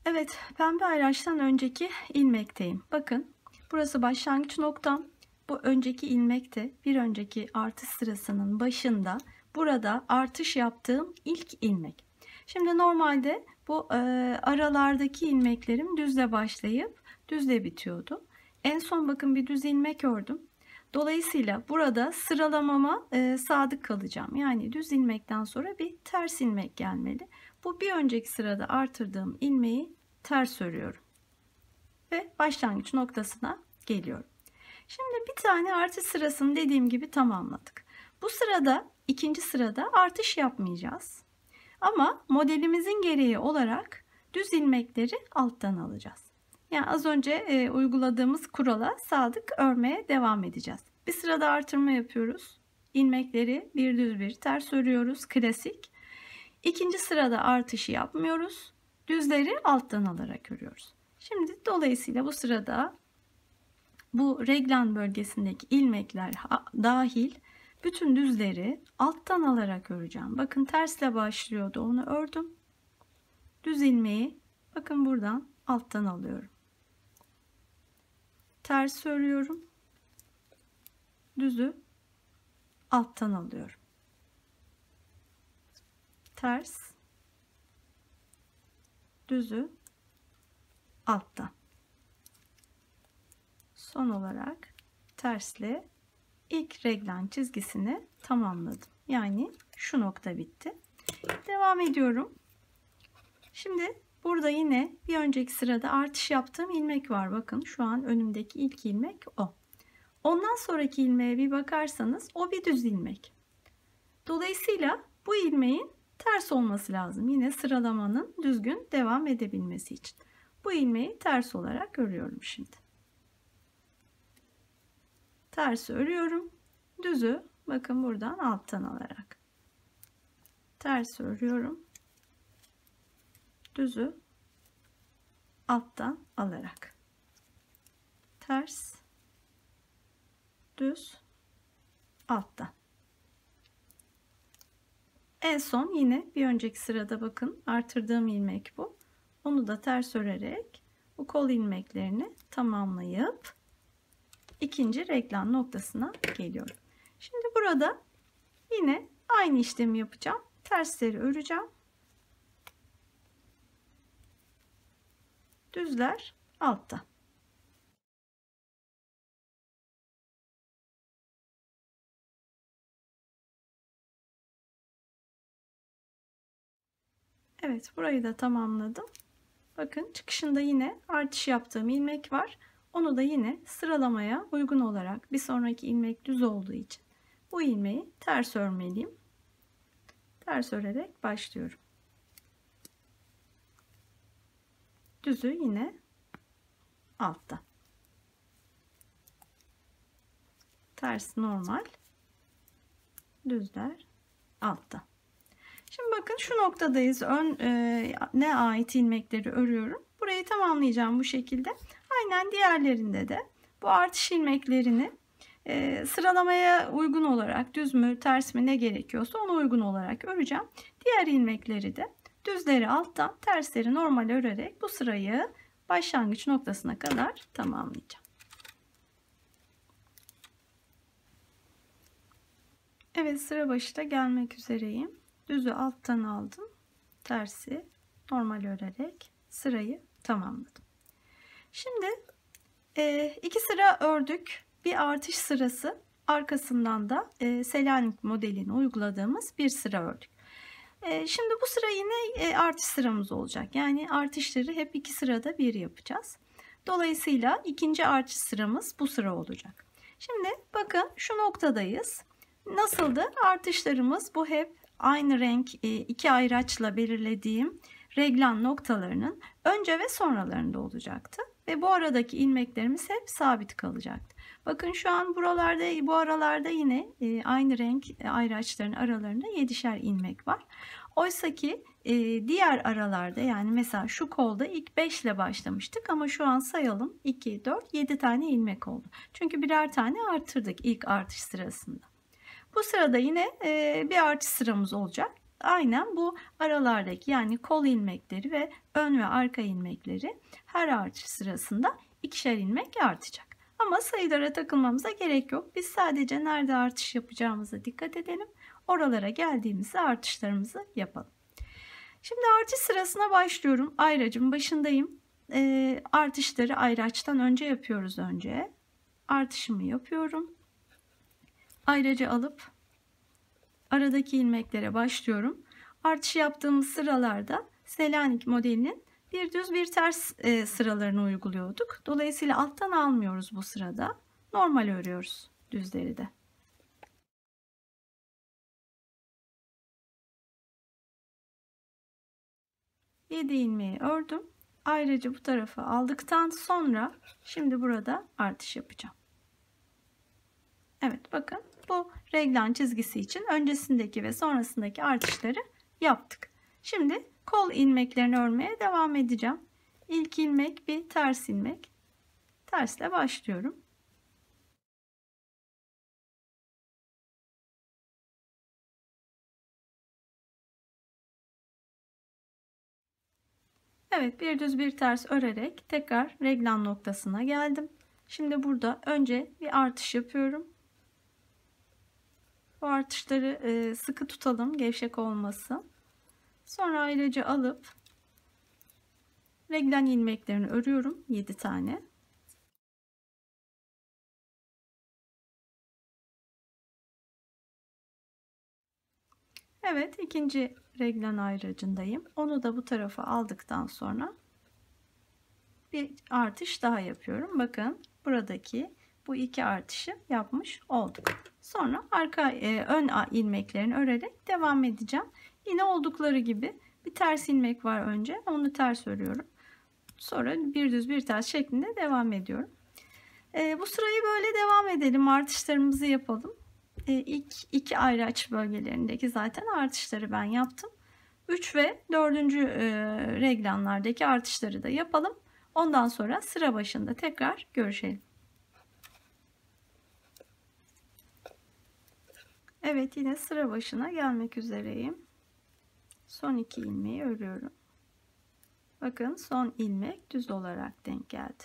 Evet, pembe ayraçtan önceki ilmekteyim. Bakın burası başlangıç noktam. Bu önceki ilmekte bir önceki artış sırasının başında burada artış yaptığım ilk ilmek. Şimdi normalde bu aralardaki ilmeklerim düzle başlayıp düzle bitiyordu. En son bakın bir düz ilmek ördüm. Dolayısıyla burada sıralamama sadık kalacağım. Yani düz ilmekten sonra bir ters ilmek gelmeli. Bu bir önceki sırada artırdığım ilmeği ters örüyorum ve başlangıç noktasına geliyorum. Şimdi bir tane artış sırasını dediğim gibi tamamladık. Bu sırada ikinci sırada artış yapmayacağız. Ama modelimizin gereği olarak düz ilmekleri alttan alacağız. Yani az önce uyguladığımız kurala sadık örmeye devam edeceğiz. Bir sırada artırma yapıyoruz. İlmekleri bir düz bir ters örüyoruz. Klasik. İkinci sırada artışı yapmıyoruz. Düzleri alttan alarak örüyoruz. Şimdi dolayısıyla bu sırada bu reglan bölgesindeki ilmekler dahil bütün düzleri alttan alarak öreceğim. Bakın tersle başlıyordu, onu ördüm. Düz ilmeği bakın buradan alttan alıyorum. Ters örüyorum. Düzü alttan alıyorum. Ters, düzü alttan. Son olarak tersle ilk reglan çizgisini tamamladım. Yani şu nokta bitti. Devam ediyorum. Şimdi burada yine bir önceki sırada artış yaptığım ilmek var. Bakın şu an önümdeki ilk ilmek o. Ondan sonraki ilmeğe bir bakarsanız o bir düz ilmek. Dolayısıyla bu ilmeğin ters olması lazım. Yine sıralamanın düzgün devam edebilmesi için. Bu ilmeği ters olarak örüyorum şimdi. Ters örüyorum. Düzü bakın buradan alttan alarak. Ters örüyorum. Düzü alttan alarak. Ters, düz, alttan. En son yine bir önceki sırada bakın artırdığım ilmek bu. Onu da ters örerek bu kol ilmeklerini tamamlayıp ikinci reglan noktasına geliyorum. Şimdi burada yine aynı işlemi yapacağım. Tersleri öreceğim. Düzler altta. Evet, burayı da tamamladım. Bakın çıkışında yine artış yaptığım ilmek var. Onu da yine sıralamaya uygun olarak bir sonraki ilmek düz olduğu için bu ilmeği ters örmeliyim. Ters örerek başlıyorum. Düzü yine altta. Ters normal. Düzler altta. Şimdi bakın şu noktadayız. Ne ait ilmekleri örüyorum. Burayı tamamlayacağım bu şekilde. Aynen diğerlerinde de bu artış ilmeklerini sıralamaya uygun olarak düz mü ters mi ne gerekiyorsa ona uygun olarak öreceğim. Diğer ilmekleri de düzleri alttan tersleri normal örerek bu sırayı başlangıç noktasına kadar tamamlayacağım. Evet, sıra başı da gelmek üzereyim. Düzü alttan aldım. Tersi normal örerek sırayı tamamladım. Şimdi 2 sıra ördük. Bir artış sırası, arkasından da Selanik modelini uyguladığımız bir sıra ördük. Şimdi bu sıra yine artış sıramız olacak. Yani artışları hep 2 sırada bir yapacağız. Dolayısıyla ikinci artış sıramız bu sıra olacak. Şimdi bakın şu noktadayız. Nasıldı? Artışlarımız bu hep aynı renk iki ayraçla belirlediğim reglan noktalarının önce ve sonralarında olacaktı. Ve bu aradaki ilmeklerimiz hep sabit kalacaktı. Bakın şu an buralarda, bu aralarda yine aynı renk ayraçların aralarında 7'şer ilmek var. Oysa ki diğer aralarda, yani mesela şu kolda ilk 5 ile başlamıştık ama şu an sayalım 2, 4, 7 tane ilmek oldu. Çünkü birer tane artırdık ilk artış sırasında. Bu sırada yine bir artış sıramız olacak. Aynen bu aralardaki, yani kol ilmekleri ve ön ve arka ilmekleri her artış sırasında 2'şer ilmek artacak. Ama sayılara takılmamıza gerek yok. Biz sadece nerede artış yapacağımıza dikkat edelim. Oralara geldiğimizde artışlarımızı yapalım. Şimdi artış sırasına başlıyorum. Ayracın başındayım. Artışları ayraçtan önce yapıyoruz önce. Artışımı yapıyorum. Ayracı alıp aradaki ilmeklere başlıyorum. Artış yaptığımız sıralarda Selanik modelinin bir düz bir ters sıralarını uyguluyorduk. Dolayısıyla alttan almıyoruz bu sırada. Normal örüyoruz düzleri de. Yedi ilmeği ördüm. Ayrıca bu tarafa aldıktan sonra şimdi burada artış yapacağım. Evet, bakın bu reglan çizgisi için öncesindeki ve sonrasındaki artışları yaptık. Şimdi kol ilmeklerini örmeye devam edeceğim. İlk ilmek bir ters ilmek. Tersle başlıyorum. Evet, bir düz bir ters örerek tekrar reglan noktasına geldim. Şimdi burada önce bir artış yapıyorum. Bu artışları sıkı tutalım, gevşek olmasın. Sonra ayrıca alıp reglan ilmeklerini örüyorum, 7 tane. Evet, ikinci reglan ayracındayım. Onu da bu tarafa aldıktan sonra bir artış daha yapıyorum. Bakın buradaki bu iki artışı yapmış olduk. Sonra arka ön ilmeklerini örerek devam edeceğim. Yine oldukları gibi bir ters ilmek var önce. Onu ters örüyorum. Sonra bir düz bir ters şeklinde devam ediyorum. Bu sırayı böyle devam edelim. Artışlarımızı yapalım. İlk iki ayraç bölgelerindeki zaten artışları ben yaptım. 3 ve 4. reglanlardaki artışları da yapalım. Ondan sonra sıra başında tekrar görüşelim. Evet, yine sıra başına gelmek üzereyim. Son 2 ilmeği örüyorum. Bakın son ilmek düz olarak denk geldi.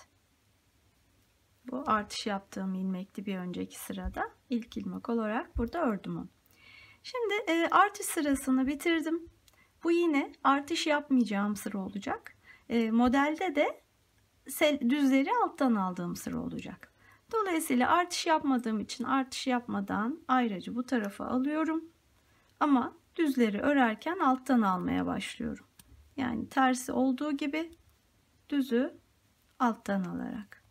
Bu artış yaptığım ilmekti bir önceki sırada. İlk ilmek olarak burada ördüm onu. Şimdi artış sırasını bitirdim. Bu yine artış yapmayacağım sıra olacak. Modelde de düzleri alttan aldığım sıra olacak. Dolayısıyla artış yapmadığım için artış yapmadan ayracı bu tarafa alıyorum. Ama düzleri örerken alttan almaya başlıyorum. Yani tersi olduğu gibi düzü alttan alarak.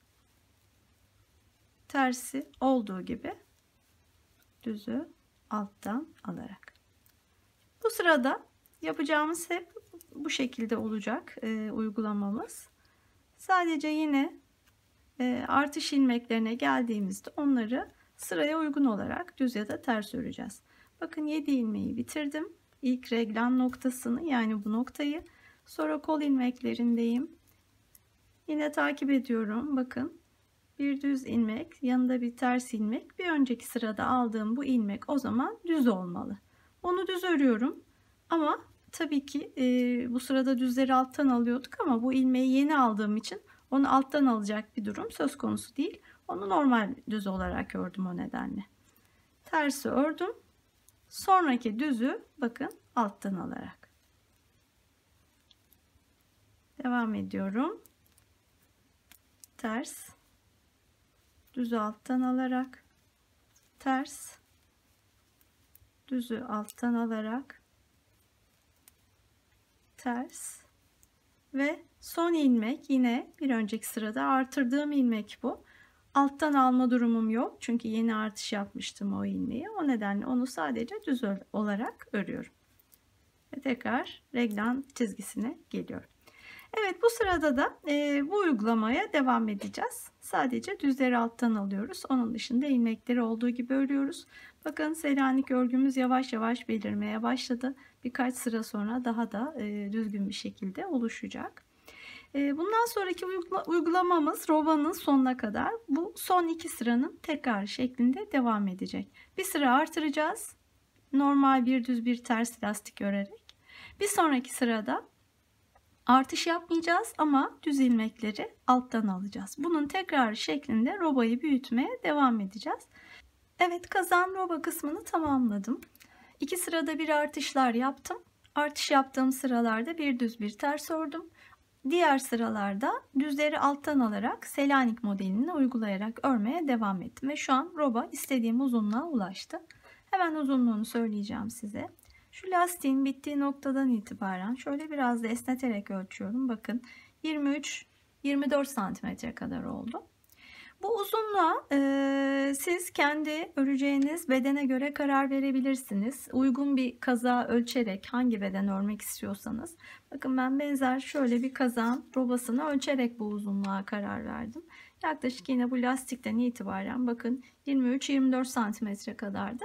Tersi olduğu gibi düzü alttan alarak. Bu sırada yapacağımız hep bu şekilde olacak uygulamamız. Sadece yine artış ilmeklerine geldiğimizde onları sıraya uygun olarak düz ya da ters öreceğiz. Bakın 7 ilmeği bitirdim. İlk reglan noktasını, yani bu noktayı. Sonra kol ilmeklerindeyim. Yine takip ediyorum. Bakın bir düz ilmek, yanında bir ters ilmek. Bir önceki sırada aldığım bu ilmek o zaman düz olmalı. Onu düz örüyorum ama tabii ki bu sırada düzleri alttan alıyorduk ama bu ilmeği yeni aldığım için onu alttan alacak bir durum söz konusu değil. Onu normal düz olarak ördüm o nedenle. Tersi ördüm. Sonraki düzü bakın alttan alarak. Devam ediyorum. Ters. Düzü alttan alarak. Ters. Düzü alttan alarak. Ters. Ve son ilmek yine bir önceki sırada artırdığım ilmek bu. Alttan alma durumum yok. Çünkü yeni artış yapmıştım o ilmeği. O nedenle onu sadece düz olarak örüyorum. Ve tekrar reglan çizgisine geliyorum. Evet, bu sırada da bu uygulamaya devam edeceğiz. Sadece düzleri alttan alıyoruz. Onun dışında ilmekleri olduğu gibi örüyoruz. Bakın Selanik örgümüz yavaş yavaş belirmeye başladı. Birkaç sıra sonra daha da düzgün bir şekilde oluşacak. Bundan sonraki uygulamamız robanın sonuna kadar bu son 2 sıranın tekrar şeklinde devam edecek. Bir sıra artıracağız. Normal bir düz bir ters lastik örerek. Bir sonraki sırada artış yapmayacağız ama düz ilmekleri alttan alacağız. Bunun tekrar şeklinde robayı büyütmeye devam edeceğiz. Evet, kazağın roba kısmını tamamladım. 2 sırada bir artışlar yaptım. Artış yaptığım sıralarda bir düz bir ters ördüm. Diğer sıralarda düzleri alttan alarak Selanik modelini uygulayarak örmeye devam ettim. Ve şu an roba istediğim uzunluğa ulaştı. Hemen uzunluğunu söyleyeceğim size. Şu lastiğin bittiği noktadan itibaren şöyle biraz da esneterek ölçüyorum. Bakın 23-24 santimetre kadar oldu. Bu uzunluğa siz kendi öreceğiniz bedene göre karar verebilirsiniz. Uygun bir kazağı ölçerek hangi beden örmek istiyorsanız. Bakın ben benzer şöyle bir kazağın robasını ölçerek bu uzunluğa karar verdim. Yaklaşık yine bu lastikten itibaren bakın 23-24 santimetre kadardı.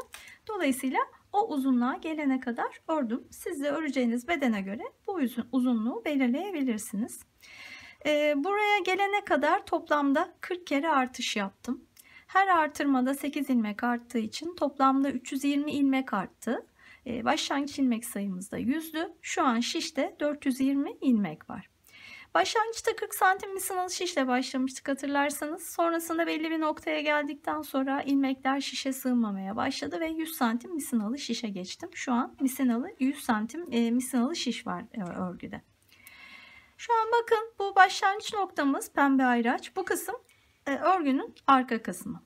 Dolayısıyla o uzunluğa gelene kadar ördüm. Siz de öreceğiniz bedene göre bu uzunluğu belirleyebilirsiniz. Buraya gelene kadar toplamda 40 kere artış yaptım. Her artırmada 8 ilmek arttığı için toplamda 320 ilmek arttı. Başlangıç ilmek sayımız da 100'dü. Şu an şişte 420 ilmek var. Başlangıçta 40 santim misinalı şişle başlamıştık hatırlarsanız. Sonrasında belli bir noktaya geldikten sonra ilmekler şişe sığmamaya başladı ve 100 santim misinalı şişe geçtim. Şu an misinalı 100 santim misinalı şiş var örgüde. Şu an bakın bu başlangıç noktamız pembe ayraç. Bu kısım örgünün arka kısmı.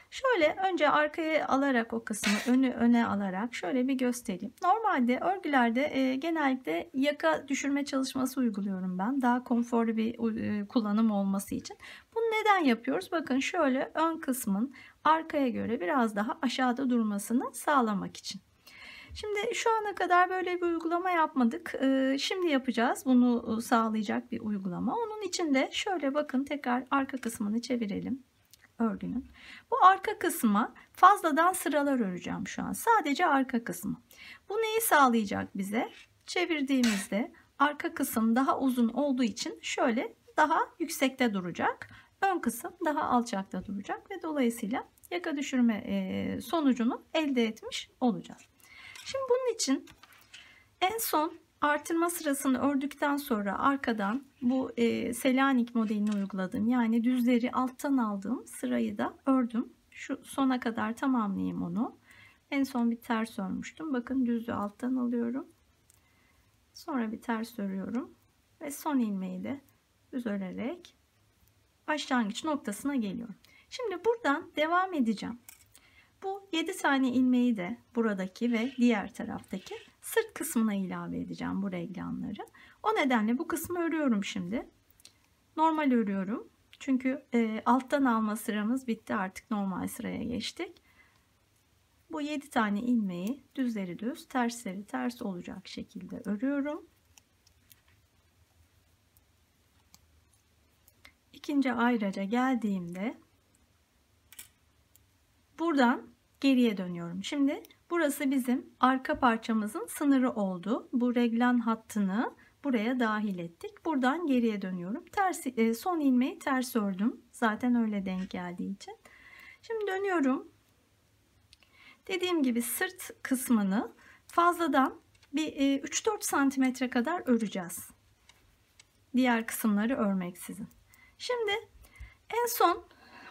Şöyle önce arkaya alarak o kısmı önü öne alarak şöyle bir göstereyim. Normalde örgülerde genellikle yaka düşürme çalışması uyguluyorum ben. Daha konforlu bir kullanım olması için. Bunu neden yapıyoruz? Bakın şöyle ön kısmın arkaya göre biraz daha aşağıda durmasını sağlamak için. Şimdi şu ana kadar böyle bir uygulama yapmadık. Şimdi yapacağız. Bunu sağlayacak bir uygulama. Onun için de şöyle bakın tekrar arka kısmını çevirelim örgünün. Bu arka kısma fazladan sıralar öreceğim şu an. Sadece arka kısmı. Bu neyi sağlayacak bize? Çevirdiğimizde arka kısım daha uzun olduğu için şöyle daha yüksekte duracak. Ön kısım daha alçakta duracak ve dolayısıyla yaka düşürme sonucunu elde etmiş olacağız. Şimdi bunun için en son artırma sırasını ördükten sonra arkadan bu Selanik modelini uyguladım. Yani düzleri alttan aldığım sırayı da ördüm. Şu sona kadar tamamlayayım onu. En son bir ters örmüştüm. Bakın düzü alttan alıyorum. Sonra bir ters örüyorum. Ve son ilmeği de düz örerek başlangıç noktasına geliyorum. Şimdi buradan devam edeceğim. Bu 7 tane ilmeği de buradaki ve diğer taraftaki sırt kısmına ilave edeceğim bu reglanları. O nedenle bu kısmı örüyorum şimdi. Normal örüyorum. Çünkü alttan alma sıramız bitti. Artık normal sıraya geçtik. Bu 7 tane ilmeği düzleri düz, tersleri ters olacak şekilde örüyorum. İkinci ayraca geldiğimde buradan geriye dönüyorum. Şimdi burası bizim arka parçamızın sınırı oldu. Bu reglan hattını buraya dahil ettik. Buradan geriye dönüyorum. Son ilmeği ters ördüm. Zaten öyle denk geldiği için. Şimdi dönüyorum. Dediğim gibi sırt kısmını fazladan bir 3-4 santimetre kadar öreceğiz. Diğer kısımları örmeksizin. Şimdi en son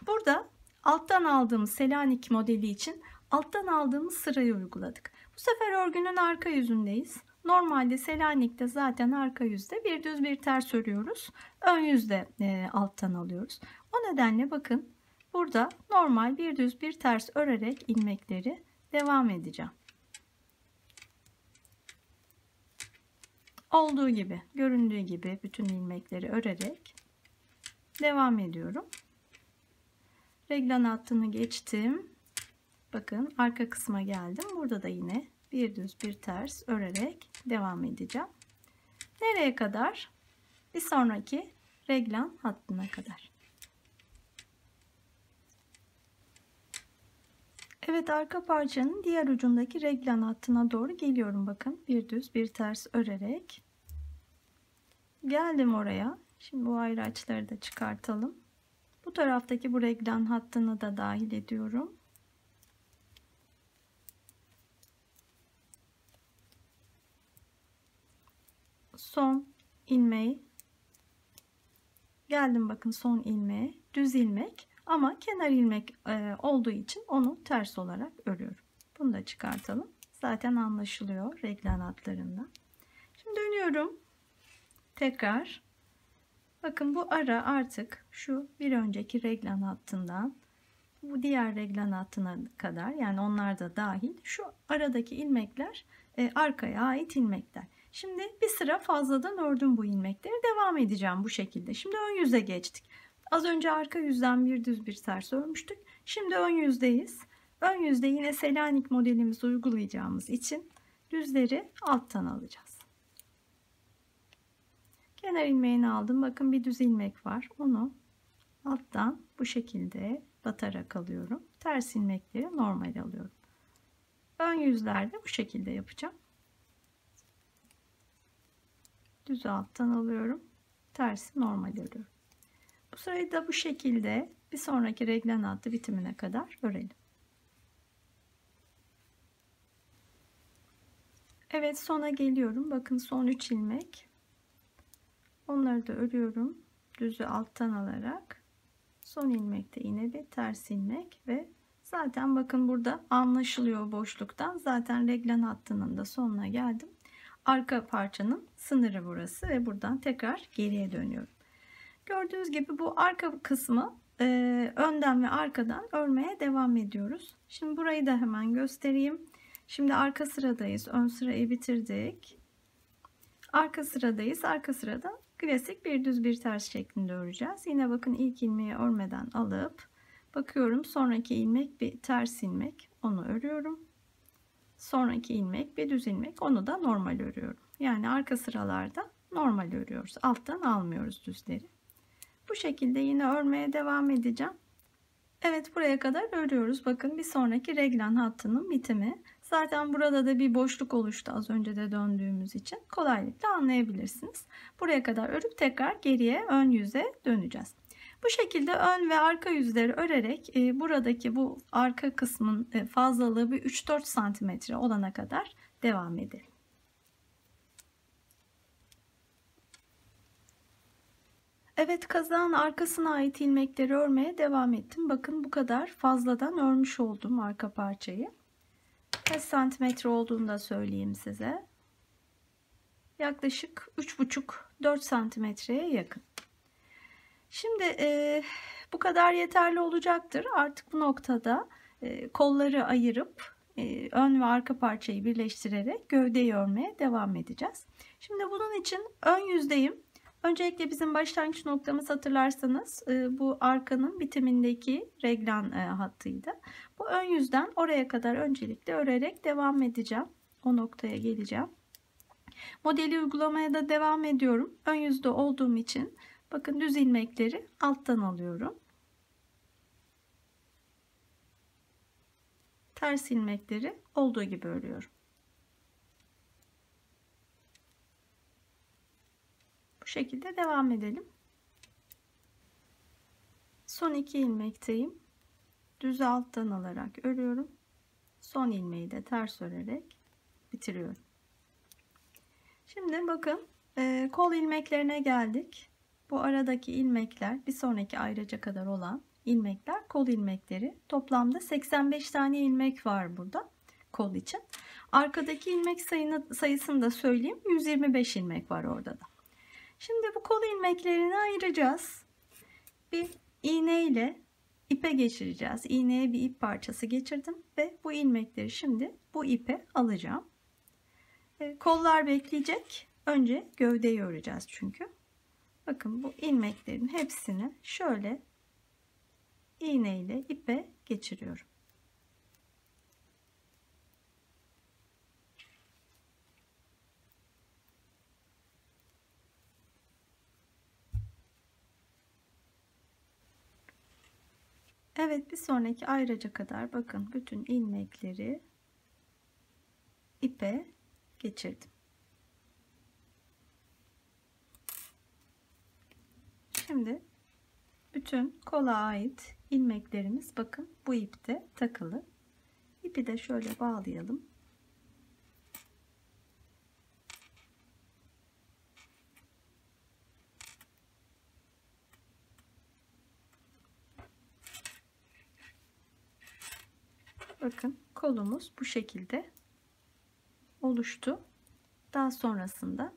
burada alttan aldığımız Selanik modeli için alttan aldığımız sırayı uyguladık. Bu sefer örgünün arka yüzündeyiz. Normalde Selanik'te zaten arka yüzde bir düz bir ters örüyoruz. Ön yüzde alttan alıyoruz. O nedenle bakın burada normal bir düz bir ters örerek ilmekleri devam edeceğim. Olduğu gibi, göründüğü gibi bütün ilmekleri örerek devam ediyorum. Reglan hattını geçtim. Bakın arka kısma geldim. Burada da yine bir düz bir ters örerek devam edeceğim. Nereye kadar? Bir sonraki reglan hattına kadar. Evet, arka parçanın diğer ucundaki reglan hattına doğru geliyorum. Bakın bir düz bir ters örerek geldim oraya. Şimdi bu ayraçları da çıkartalım. Bu taraftaki bu reglan hattını da dahil ediyorum. Son ilmeği geldim, bakın son ilmeğe düz ilmek ama kenar ilmek olduğu için onu ters olarak örüyorum. Bunu da çıkartalım. Zaten anlaşılıyor reglan hatlarında. Şimdi dönüyorum. Tekrar bakın bu ara artık şu bir önceki reglan hattından bu diğer reglan hattına kadar, yani onlar da dahil, şu aradaki ilmekler arkaya ait ilmekler. Şimdi bir sıra fazladan ördüm bu ilmekleri, devam edeceğim bu şekilde. Şimdi ön yüze geçtik. Az önce arka yüzden bir düz bir ters örmüştük. Şimdi ön yüzdeyiz. Ön yüzde yine Selanik modelimizi uygulayacağımız için düzleri alttan alacağız. Kenar ilmeğini aldım. Bakın bir düz ilmek var. Onu alttan bu şekilde batarak alıyorum. Ters ilmekleri normal alıyorum. Ön yüzlerde bu şekilde yapacağım. Düzü alttan alıyorum. Tersi normal örüyorum. Bu sırayı da bu şekilde bir sonraki reglan hattı bitimine kadar örelim. Evet, sona geliyorum. Bakın son 3 ilmek. Onları da örüyorum. Düzü alttan alarak. Son ilmekte yine bir ters ilmek ve zaten bakın burada anlaşılıyor boşluktan. Zaten reglan hattının da sonuna geldim. Arka parçanın sınırı burası ve buradan tekrar geriye dönüyorum. Gördüğünüz gibi bu arka kısmı önden ve arkadan örmeye devam ediyoruz. Şimdi burayı da hemen göstereyim. Şimdi arka sıradayız. Ön sırayı bitirdik. Arka sıradayız. Arka sırada klasik bir düz bir ters şeklinde öreceğiz. Yine bakın ilk ilmeği örmeden alıp bakıyorum, sonraki ilmek bir ters ilmek, onu örüyorum. Sonraki ilmek bir düz ilmek, onu da normal örüyorum. Yani arka sıralarda normal örüyoruz. Alttan almıyoruz düzleri. Bu şekilde yine örmeye devam edeceğim. Evet, buraya kadar örüyoruz. Bakın bir sonraki reglan hattının bitimi. Zaten burada da bir boşluk oluştu az önce de döndüğümüz için. Kolaylıkla anlayabilirsiniz. Buraya kadar örüp tekrar geriye ön yüze döneceğiz. Bu şekilde ön ve arka yüzleri örerek buradaki bu arka kısmın fazlalığı bir 3-4 santimetre olana kadar devam edelim. Evet, kazağın arkasına ait ilmekleri örmeye devam ettim. Bakın bu kadar fazladan örmüş oldum arka parçayı. Kaç santimetre olduğunu da söyleyeyim size. Yaklaşık 3,5-4 santimetreye yakın. Şimdi bu kadar yeterli olacaktır. Artık bu noktada kolları ayırıp ön ve arka parçayı birleştirerek gövdeyi örmeye devam edeceğiz. Şimdi bunun için ön yüzdeyim. Öncelikle bizim başlangıç noktamız, hatırlarsanız bu arkanın bitimindeki reglan hattıydı. Bu ön yüzden oraya kadar öncelikle örerek devam edeceğim. O noktaya geleceğim. Modeli uygulamaya da devam ediyorum. Ön yüzde olduğum için bakın düz ilmekleri alttan alıyorum. Ters ilmekleri olduğu gibi örüyorum. Bu şekilde devam edelim. Son 2 ilmekteyim. Düzü alttan alarak örüyorum. Son ilmeği de ters örerek bitiriyorum. Şimdi bakın kol ilmeklerine geldik. Bu aradaki ilmekler, bir sonraki ayraca kadar olan ilmekler kol ilmekleri. Toplamda 85 tane ilmek var burada kol için. Arkadaki ilmek sayısını da söyleyeyim. 125 ilmek var orada da. Şimdi bu kol ilmeklerini ayıracağız. Bir iğne ile ipe geçireceğiz. İğneye bir ip parçası geçirdim ve bu ilmekleri şimdi bu ipe alacağım. Kollar bekleyecek. Önce gövdeyi öreceğiz çünkü. Bakın bu ilmeklerin hepsini şöyle iğne ile ipe geçiriyorum. Evet, bir sonraki ayraca kadar bakın bütün ilmekleri ipe geçirdim. Şimdi bütün kola ait ilmeklerimiz bakın bu ipte takılı. İpi de şöyle bağlayalım. Bakın kolumuz bu şekilde oluştu. Daha sonrasında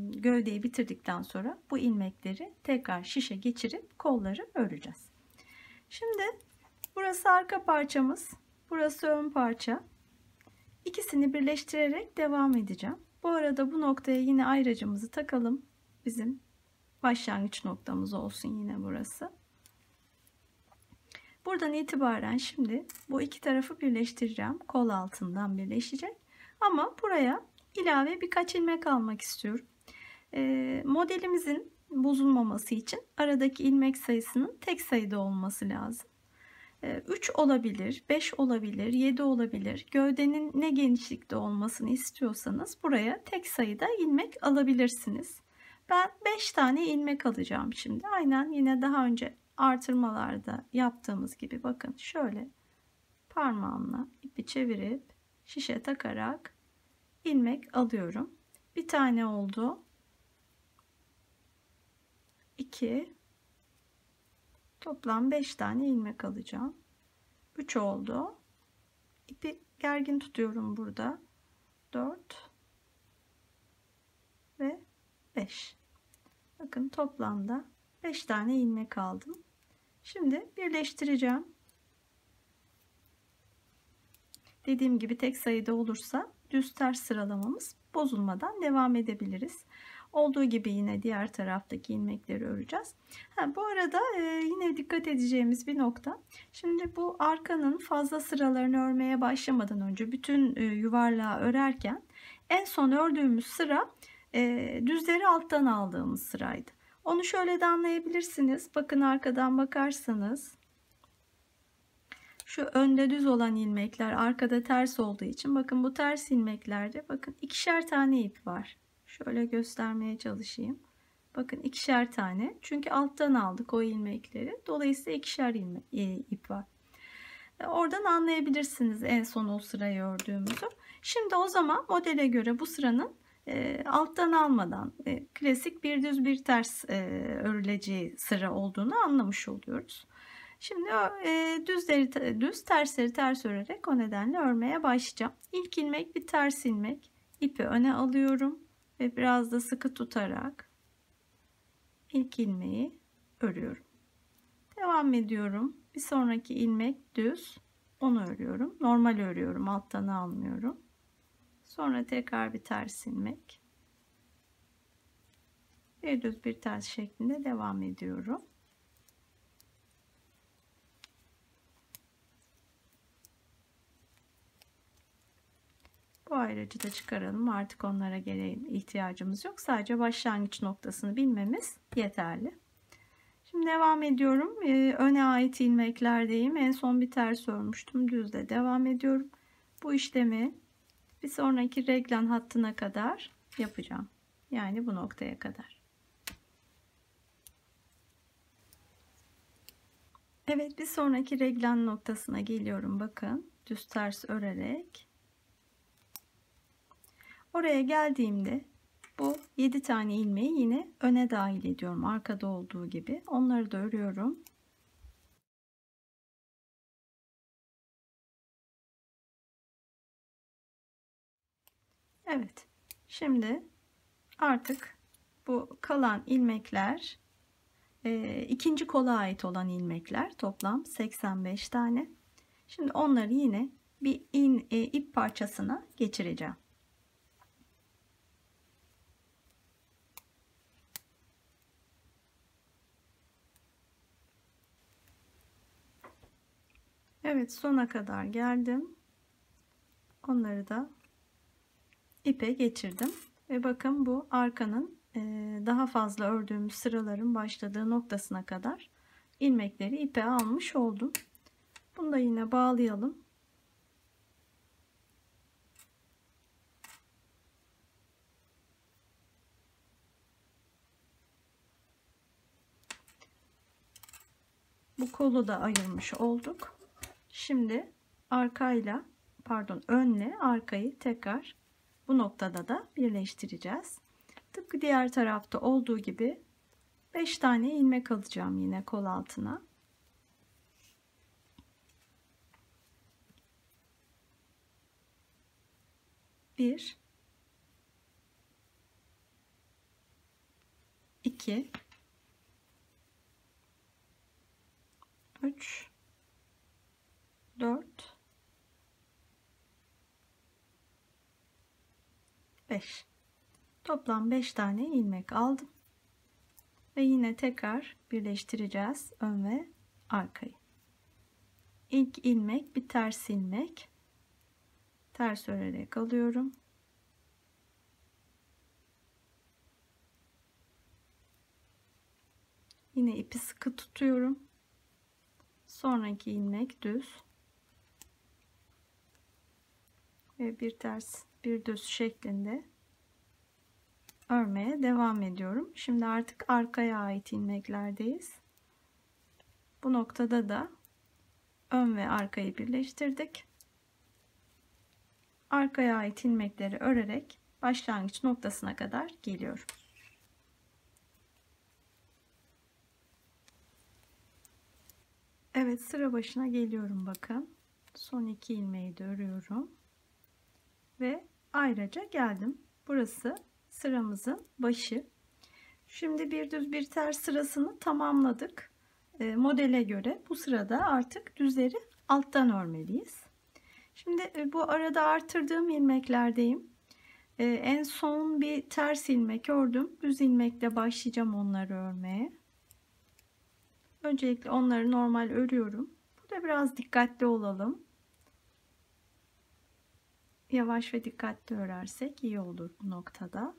gövdeyi bitirdikten sonra bu ilmekleri tekrar şişe geçirip kolları öreceğiz. Şimdi burası arka parçamız, burası ön parça. İkisini birleştirerek devam edeceğim. Bu arada bu noktaya yine ayracımızı takalım. Bizim başlangıç noktamız olsun yine burası. Buradan itibaren şimdi bu iki tarafı birleştireceğim. Kol altından birleşecek. Ama buraya ilave birkaç ilmek almak istiyorum. Modelimizin bozulmaması için aradaki ilmek sayısının tek sayıda olması lazım. 3 olabilir, 5 olabilir, 7 olabilir. Gövdenin ne genişlikte olmasını istiyorsanız buraya tek sayıda ilmek alabilirsiniz. Ben 5 tane ilmek alacağım şimdi. Aynen yine daha önce artırmalarda yaptığımız gibi bakın şöyle parmağımla ipi çevirip şişe takarak ilmek alıyorum. Bir tane oldu. 2, toplam 5 tane ilmek alacağım. 3 oldu. İpi gergin tutuyorum burada. 4 ve 5. Bakın toplamda 5 tane ilmek aldım. Şimdi birleştireceğim. Dediğim gibi tek sayıda olursa düz ters sıralamamız bozulmadan devam edebiliriz. Olduğu gibi yine diğer taraftaki ilmekleri öreceğiz. Bu arada yine dikkat edeceğimiz bir nokta. Şimdi bu arkanın fazla sıralarını örmeye başlamadan önce bütün yuvarlağı örerken en son ördüğümüz sıra düzleri alttan aldığımız sıraydı. Onu şöyle de anlayabilirsiniz. Bakın arkadan bakarsanız şu önde düz olan ilmekler arkada ters olduğu için bakın bu ters ilmeklerde bakın ikişer tane ip var. Şöyle göstermeye çalışayım. Bakın ikişer tane. Çünkü alttan aldık o ilmekleri. Dolayısıyla ikişer ip var. Oradan anlayabilirsiniz en son o sırayı ördüğümüzü. Şimdi o zaman modele göre bu sıranın alttan almadan klasik bir düz bir ters örüleceği sıra olduğunu anlamış oluyoruz. Şimdi düz tersleri ters örerek o nedenle örmeye başlayacağım. İlk ilmek bir ters ilmek, ipi öne alıyorum ve biraz da sıkı tutarak ilk ilmeği örüyorum. Devam ediyorum. Bir sonraki ilmek düz, onu örüyorum. Normal örüyorum, alttan almıyorum. Sonra tekrar bir ters ilmek. Bir düz bir ters şeklinde devam ediyorum. Bu ayracı da çıkaralım. Artık onlara ihtiyacımız yok. Sadece başlangıç noktasını bilmemiz yeterli. Şimdi devam ediyorum. Öne ait ilmeklerdeyim. En son bir ters örmüştüm. Düzle devam ediyorum. Bu işlemi bir sonraki reglan hattına kadar yapacağım. Yani bu noktaya kadar. Evet, bir sonraki reglan noktasına geliyorum. Bakın düz ters örerek. Oraya geldiğimde bu 7 tane ilmeği yine öne dahil ediyorum. Arkada olduğu gibi. Onları da örüyorum. Evet. Şimdi artık bu kalan ilmekler ikinci kola ait olan ilmekler, toplam 85 tane. Şimdi onları yine bir ip parçasına geçireceğim. Evet, sona kadar geldim. Onları da ipe geçirdim ve bakın bu arkanın daha fazla ördüğümüz sıraların başladığı noktasına kadar ilmekleri ipe almış oldum. Bunu da yine bağlayalım. Bu kolu da ayırmış olduk. Şimdi önle arkayı tekrar bu noktada da birleştireceğiz. Tıpkı diğer tarafta olduğu gibi 5 tane ilmek alacağım yine kol altına. Bir, 2, 3, 4, 5. Toplam 5 tane ilmek aldım. Ve yine tekrar birleştireceğiz ön ve arkayı. İlk ilmek bir ters ilmek. Ters örerek alıyorum. Yine ipi sıkı tutuyorum. Sonraki ilmek düz. Ve bir ters bir düz şeklinde örmeye devam ediyorum. Şimdi artık arkaya ait ilmeklerdeyiz. Bu noktada da ön ve arkayı birleştirdik. Arkaya ait ilmekleri örerek başlangıç noktasına kadar geliyorum. Evet, sıra başına geliyorum bakın. Son 2 ilmeği de örüyorum. Ve ayrıca geldim. Burası sıramızın başı. Şimdi bir düz bir ters sırasını tamamladık. Modele göre bu sırada artık düzleri alttan örmeliyiz. Şimdi bu arada artırdığım ilmeklerdeyim. En son bir ters ilmek ördüm. Düz ilmekle başlayacağım onları örmeye. Öncelikle onları normal örüyorum. Burada biraz dikkatli olalım. Yavaş ve dikkatli örersek iyi olur bu noktada.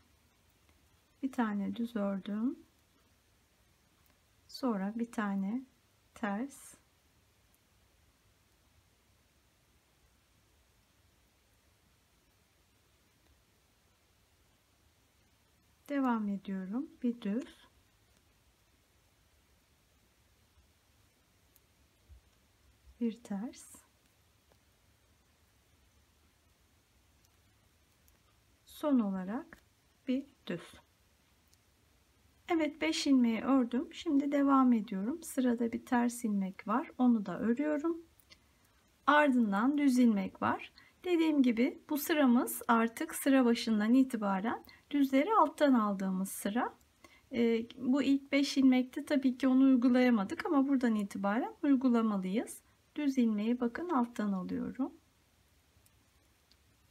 Bir tane düz ördüm. Sonra bir tane ters. Devam ediyorum. Bir düz. Bir ters. Son olarak bir düz. Evet, 5 ilmeği ördüm. Şimdi devam ediyorum. Sırada bir ters ilmek var. Onu da örüyorum. Ardından düz ilmek var. Dediğim gibi bu sıramız artık sıra başından itibaren düzleri alttan aldığımız sıra. Bu ilk 5 ilmekte tabii ki onu uygulayamadık ama buradan itibaren uygulamalıyız. Düz ilmeği bakın alttan alıyorum.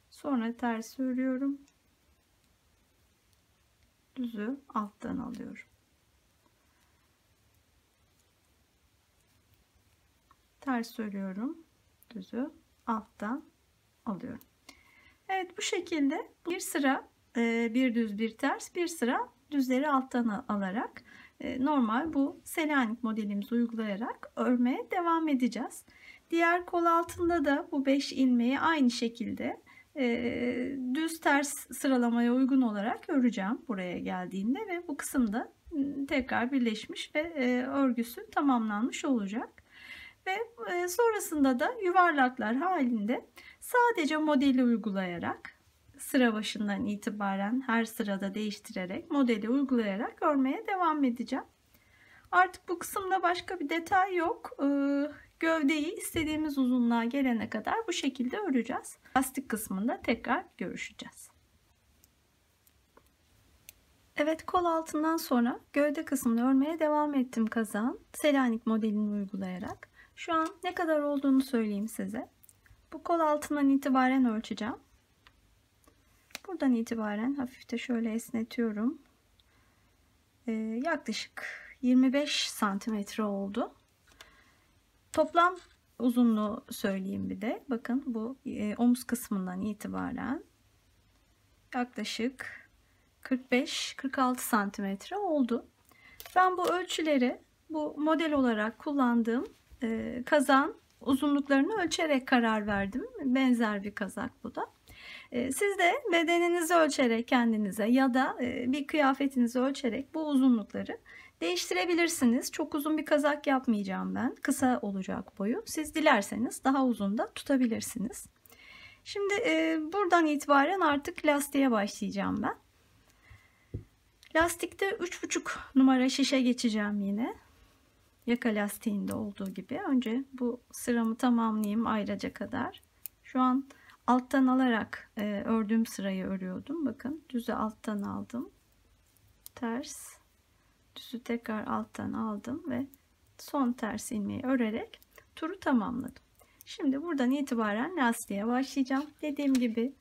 Sonra ters örüyorum. Düzü alttan alıyorum. Ters örüyorum. Düzü alttan alıyorum. Evet, bu şekilde bir sıra bir düz bir ters, bir sıra düzleri alttan alarak normal bu Selanik modelimizi uygulayarak örmeye devam edeceğiz. Diğer kol altında da bu 5 ilmeği aynı şekilde düz ters sıralamaya uygun olarak öreceğim buraya geldiğinde ve bu kısımda tekrar birleşmiş ve örgüsü tamamlanmış olacak. Ve sonrasında da yuvarlaklar halinde sadece modeli uygulayarak sıra başından itibaren her sırada değiştirerek, modeli uygulayarak örmeye devam edeceğim. Artık bu kısımda başka bir detay yok. Gövdeyi istediğimiz uzunluğa gelene kadar bu şekilde öreceğiz. Lastik kısmında tekrar görüşeceğiz. Evet, kol altından sonra gövde kısmını örmeye devam ettim kazağın. Selanik modelini uygulayarak. Şu an ne kadar olduğunu söyleyeyim size. Bu kol altından itibaren ölçeceğim. Buradan itibaren hafif de şöyle esnetiyorum. Yaklaşık 25 santimetre oldu. Toplam uzunluğu söyleyeyim bir de. Bakın bu omuz kısmından itibaren yaklaşık 45-46 santimetre oldu. Ben bu ölçüleri bu model olarak kullandığım kazağın uzunluklarını ölçerek karar verdim. Benzer bir kazak bu da. Siz de bedeninizi ölçerek kendinize ya da bir kıyafetinizi ölçerek bu uzunlukları değiştirebilirsiniz. Çok uzun bir kazak yapmayacağım ben. Kısa olacak boyu. Siz dilerseniz daha uzun da tutabilirsiniz. Şimdi buradan itibaren artık lastiğe başlayacağım ben. Lastikte 3,5 numara şişe geçeceğim yine. Yaka lastiğinde olduğu gibi. Önce bu sıramı tamamlayayım ayraca kadar. Şu an alttan alarak ördüğüm sırayı örüyordum. Bakın düzü alttan aldım. Ters. Düzü tekrar alttan aldım ve son ters ilmeği örerek turu tamamladım. Şimdi buradan itibaren lastiğe başlayacağım. Dediğim gibi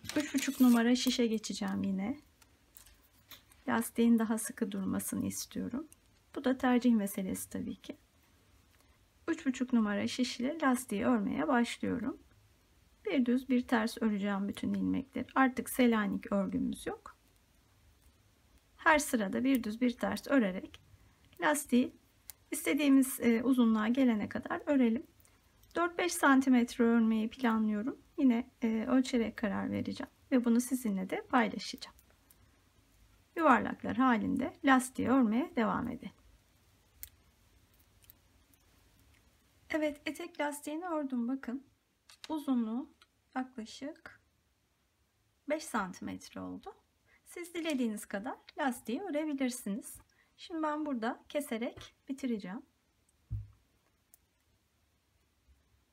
3,5 numara şişe geçeceğim yine. Lastiğin daha sıkı durmasını istiyorum. Bu da tercih meselesi tabii ki. 3,5 numara şişle lastiği örmeye başlıyorum. Bir düz bir ters öreceğim bütün ilmekleri. Artık Selanik örgümüz yok. Her sırada bir düz bir ters örerek lastiği istediğimiz uzunluğa gelene kadar örelim. 4-5 santimetre örmeyi planlıyorum. Yine ölçerek karar vereceğim ve bunu sizinle de paylaşacağım. Yuvarlaklar halinde lastiği örmeye devam edelim. Evet, etek lastiğini ördüm. Bakın uzunluğu yaklaşık 5 santimetre oldu. Siz dilediğiniz kadar lastiği örebilirsiniz. Şimdi ben burada keserek bitireceğim.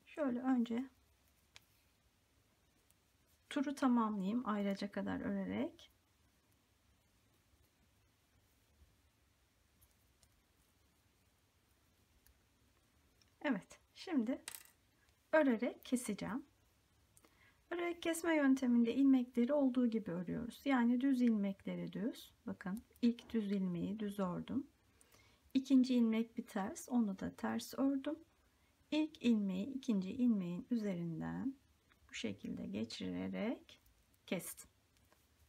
Şöyle önce turu tamamlayayım ayraca kadar örerek. Evet, şimdi örerek keseceğim. Örerek kesme yönteminde ilmekleri olduğu gibi örüyoruz. Yani düz ilmekleri düz. Bakın ilk düz ilmeği düz ördüm. İkinci ilmek bir ters, onu da ters ördüm. İlk ilmeği ikinci ilmeğin üzerinden bu şekilde geçirerek kestim.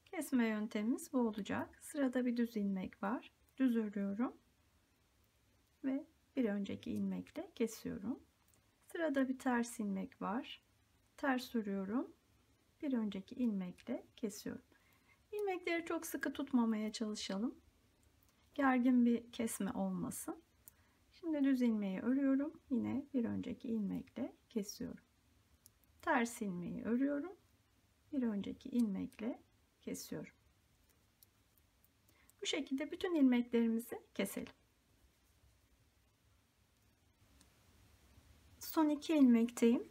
Kesme yöntemimiz bu olacak. Sırada bir düz ilmek var. Düz örüyorum ve bir önceki ilmekle kesiyorum. Sırada bir ters ilmek var. Ters örüyorum. Bir önceki ilmekle kesiyorum. İlmekleri çok sıkı tutmamaya çalışalım. Gergin bir kesme olmasın. Şimdi düz ilmeği örüyorum. Yine bir önceki ilmekle kesiyorum. Ters ilmeği örüyorum. Bir önceki ilmekle kesiyorum. Bu şekilde bütün ilmeklerimizi keselim. Son 2 ilmekteyim.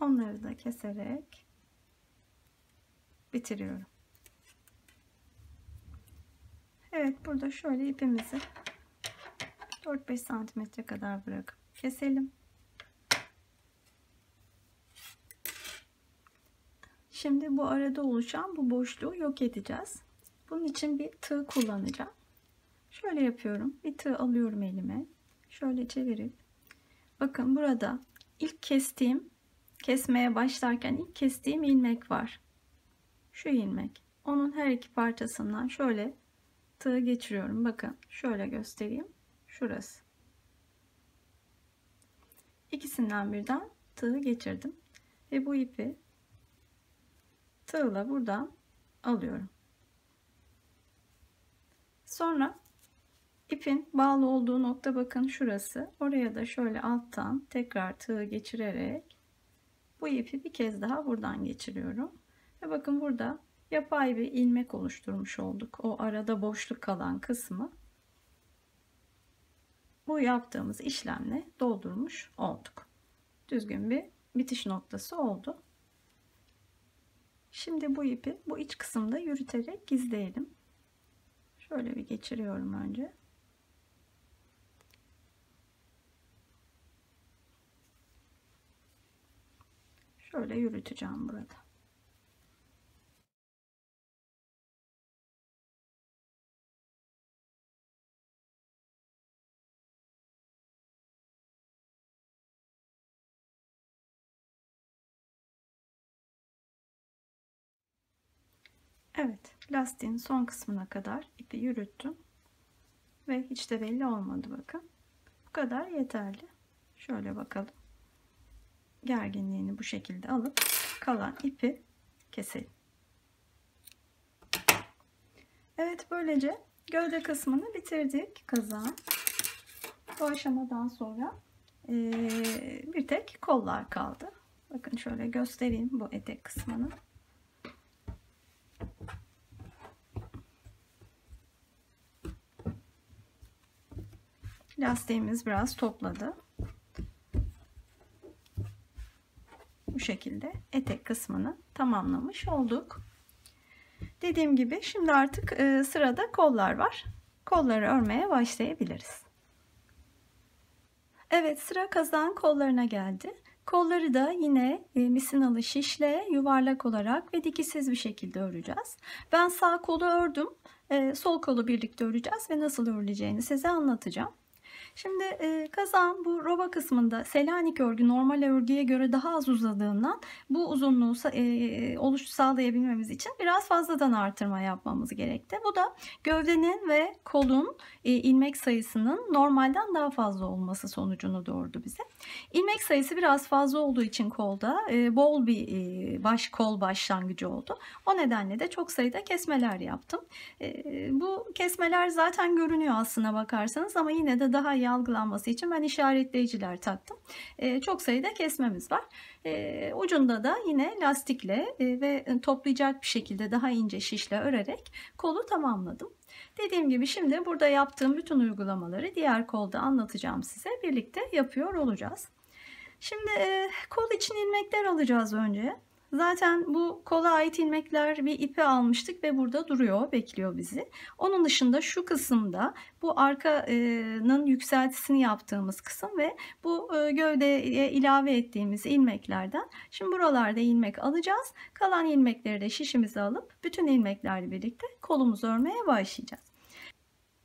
Onları da keserek bitiriyorum. Evet, burada şöyle ipimizi 4-5 santimetre kadar bırakıp keselim. Şimdi bu arada oluşan bu boşluğu yok edeceğiz. Bunun için bir tığ kullanacağım. Şöyle yapıyorum. Bir tığ alıyorum elime. Şöyle çevirip bakın burada ilk kesmeye başlarken ilk kestiğim ilmek var. Şu ilmek. Onun her iki parçasından şöyle tığ geçiriyorum. Bakın şöyle göstereyim. Şurası. İkisinden birden tığ geçirdim. Ve bu ipi tığla buradan alıyorum. Sonra ipin bağlı olduğu nokta bakın şurası. Oraya da şöyle alttan tekrar tığ geçirerek bu ipi bir kez daha buradan geçiriyorum. Ve bakın burada yapay bir ilmek oluşturmuş olduk. O arada boşluk kalan kısmı bu yaptığımız işlemle doldurmuş olduk. Düzgün bir bitiş noktası oldu. Şimdi bu ipi bu iç kısımda yürüterek gizleyelim. Şöyle bir geçiriyorum önce. Şöyle yürüteceğim burada. Evet, lastiğin son kısmına kadar ipi yürüttüm ve hiç de belli olmadı bakın. Bu kadar yeterli. Şöyle bakalım. Gerginliğini bu şekilde alıp kalan ipi keselim. Evet, böylece gövde kısmını bitirdik kazağın. Bu aşamadan sonra bir tek kollar kaldı. Bakın şöyle göstereyim bu etek kısmını. Lastiğimiz biraz topladı. Bu şekilde etek kısmını tamamlamış olduk. Dediğim gibi şimdi artık sırada kollar var. Kolları örmeye başlayabiliriz. Evet, sıra kazağın kollarına geldi. Kolları da yine misinalı şişle yuvarlak olarak ve dikişsiz bir şekilde öreceğiz. Ben sağ kolu ördüm. Sol kolu birlikte öreceğiz ve nasıl örüleceğini size anlatacağım. Şimdi kazağın bu roba kısmında Selanik örgü normal örgüye göre daha az uzadığından bu uzunluğu sağlayabilmemiz için biraz fazladan artırma yapmamız gerekti. Bu da gövdenin ve kolun ilmek sayısının normalden daha fazla olması sonucunu doğurdu bize. İlmek sayısı biraz fazla olduğu için kolda bol bir kol başlangıcı oldu. O nedenle de çok sayıda kesmeler yaptım. Bu kesmeler zaten görünüyor aslına bakarsanız ama yine de daha iyi algılanması için ben işaretleyiciler taktım. Çok sayıda kesmemiz var. Ucunda da yine lastikle ve toplayacak bir şekilde daha ince şişle örerek kolu tamamladım. Dediğim gibi şimdi burada yaptığım bütün uygulamaları diğer kolda anlatacağım size. Birlikte yapıyor olacağız. Şimdi kol için ilmekler alacağız önce. Zaten bu kola ait ilmekler bir ipe almıştık ve burada duruyor, bekliyor bizi. Onun dışında şu kısımda bu arkanın yükseltisini yaptığımız kısım ve bu gövdeye ilave ettiğimiz ilmeklerden. Şimdi buralarda ilmek alacağız. Kalan ilmekleri de şişimize alıp bütün ilmeklerle birlikte kolumuzu örmeye başlayacağız.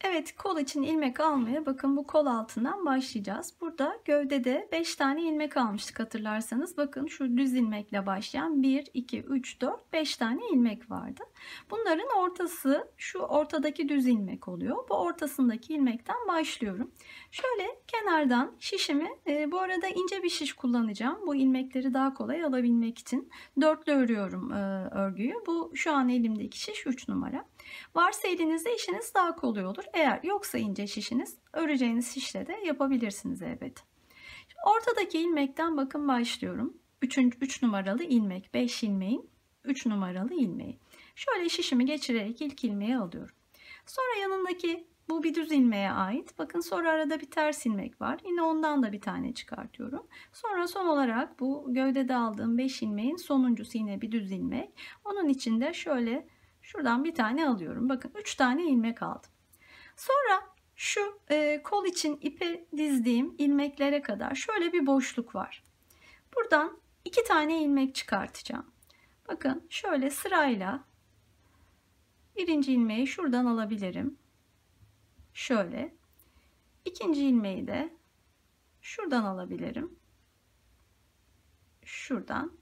Evet, kol için ilmek almaya bakın bu kol altından başlayacağız. Burada gövdede 5 tane ilmek almıştık hatırlarsanız. Bakın şu düz ilmekle başlayan 1, 2, 3, 4, 5 tane ilmek vardı. Bunların ortası şu ortadaki düz ilmek oluyor. Bu ortasındaki ilmekten başlıyorum. Şöyle kenardan şişimi bu arada ince bir şiş kullanacağım. Bu ilmekleri daha kolay alabilmek için dörtlü örüyorum örgüyü. Bu şu an elimdeki şiş 3 numara. Varsa elinizde işiniz daha kolay olur. Eğer yoksa ince şişiniz öreceğiniz şişle de yapabilirsiniz elbette. Ortadaki ilmekten bakın başlıyorum. 3 numaralı ilmek, 5 ilmeğin 3 numaralı ilmeği. Şöyle şişimi geçirerek ilk ilmeği alıyorum. Sonra yanındaki bu bir düz ilmeğe ait. Bakın sonra arada bir ters ilmek var. Yine ondan da bir tane çıkartıyorum. Sonra son olarak bu gövdede aldığım 5 ilmeğin sonuncusu yine bir düz ilmek. Onun içinde şöyle şuradan bir tane alıyorum. Bakın 3 tane ilmek aldım. Sonra şu kol için ipe dizdiğim ilmeklere kadar şöyle bir boşluk var. Buradan 2 tane ilmek çıkartacağım. Bakın şöyle sırayla birinci ilmeği şuradan alabilirim. Şöyle. İkinci ilmeği de şuradan alabilirim. Şuradan.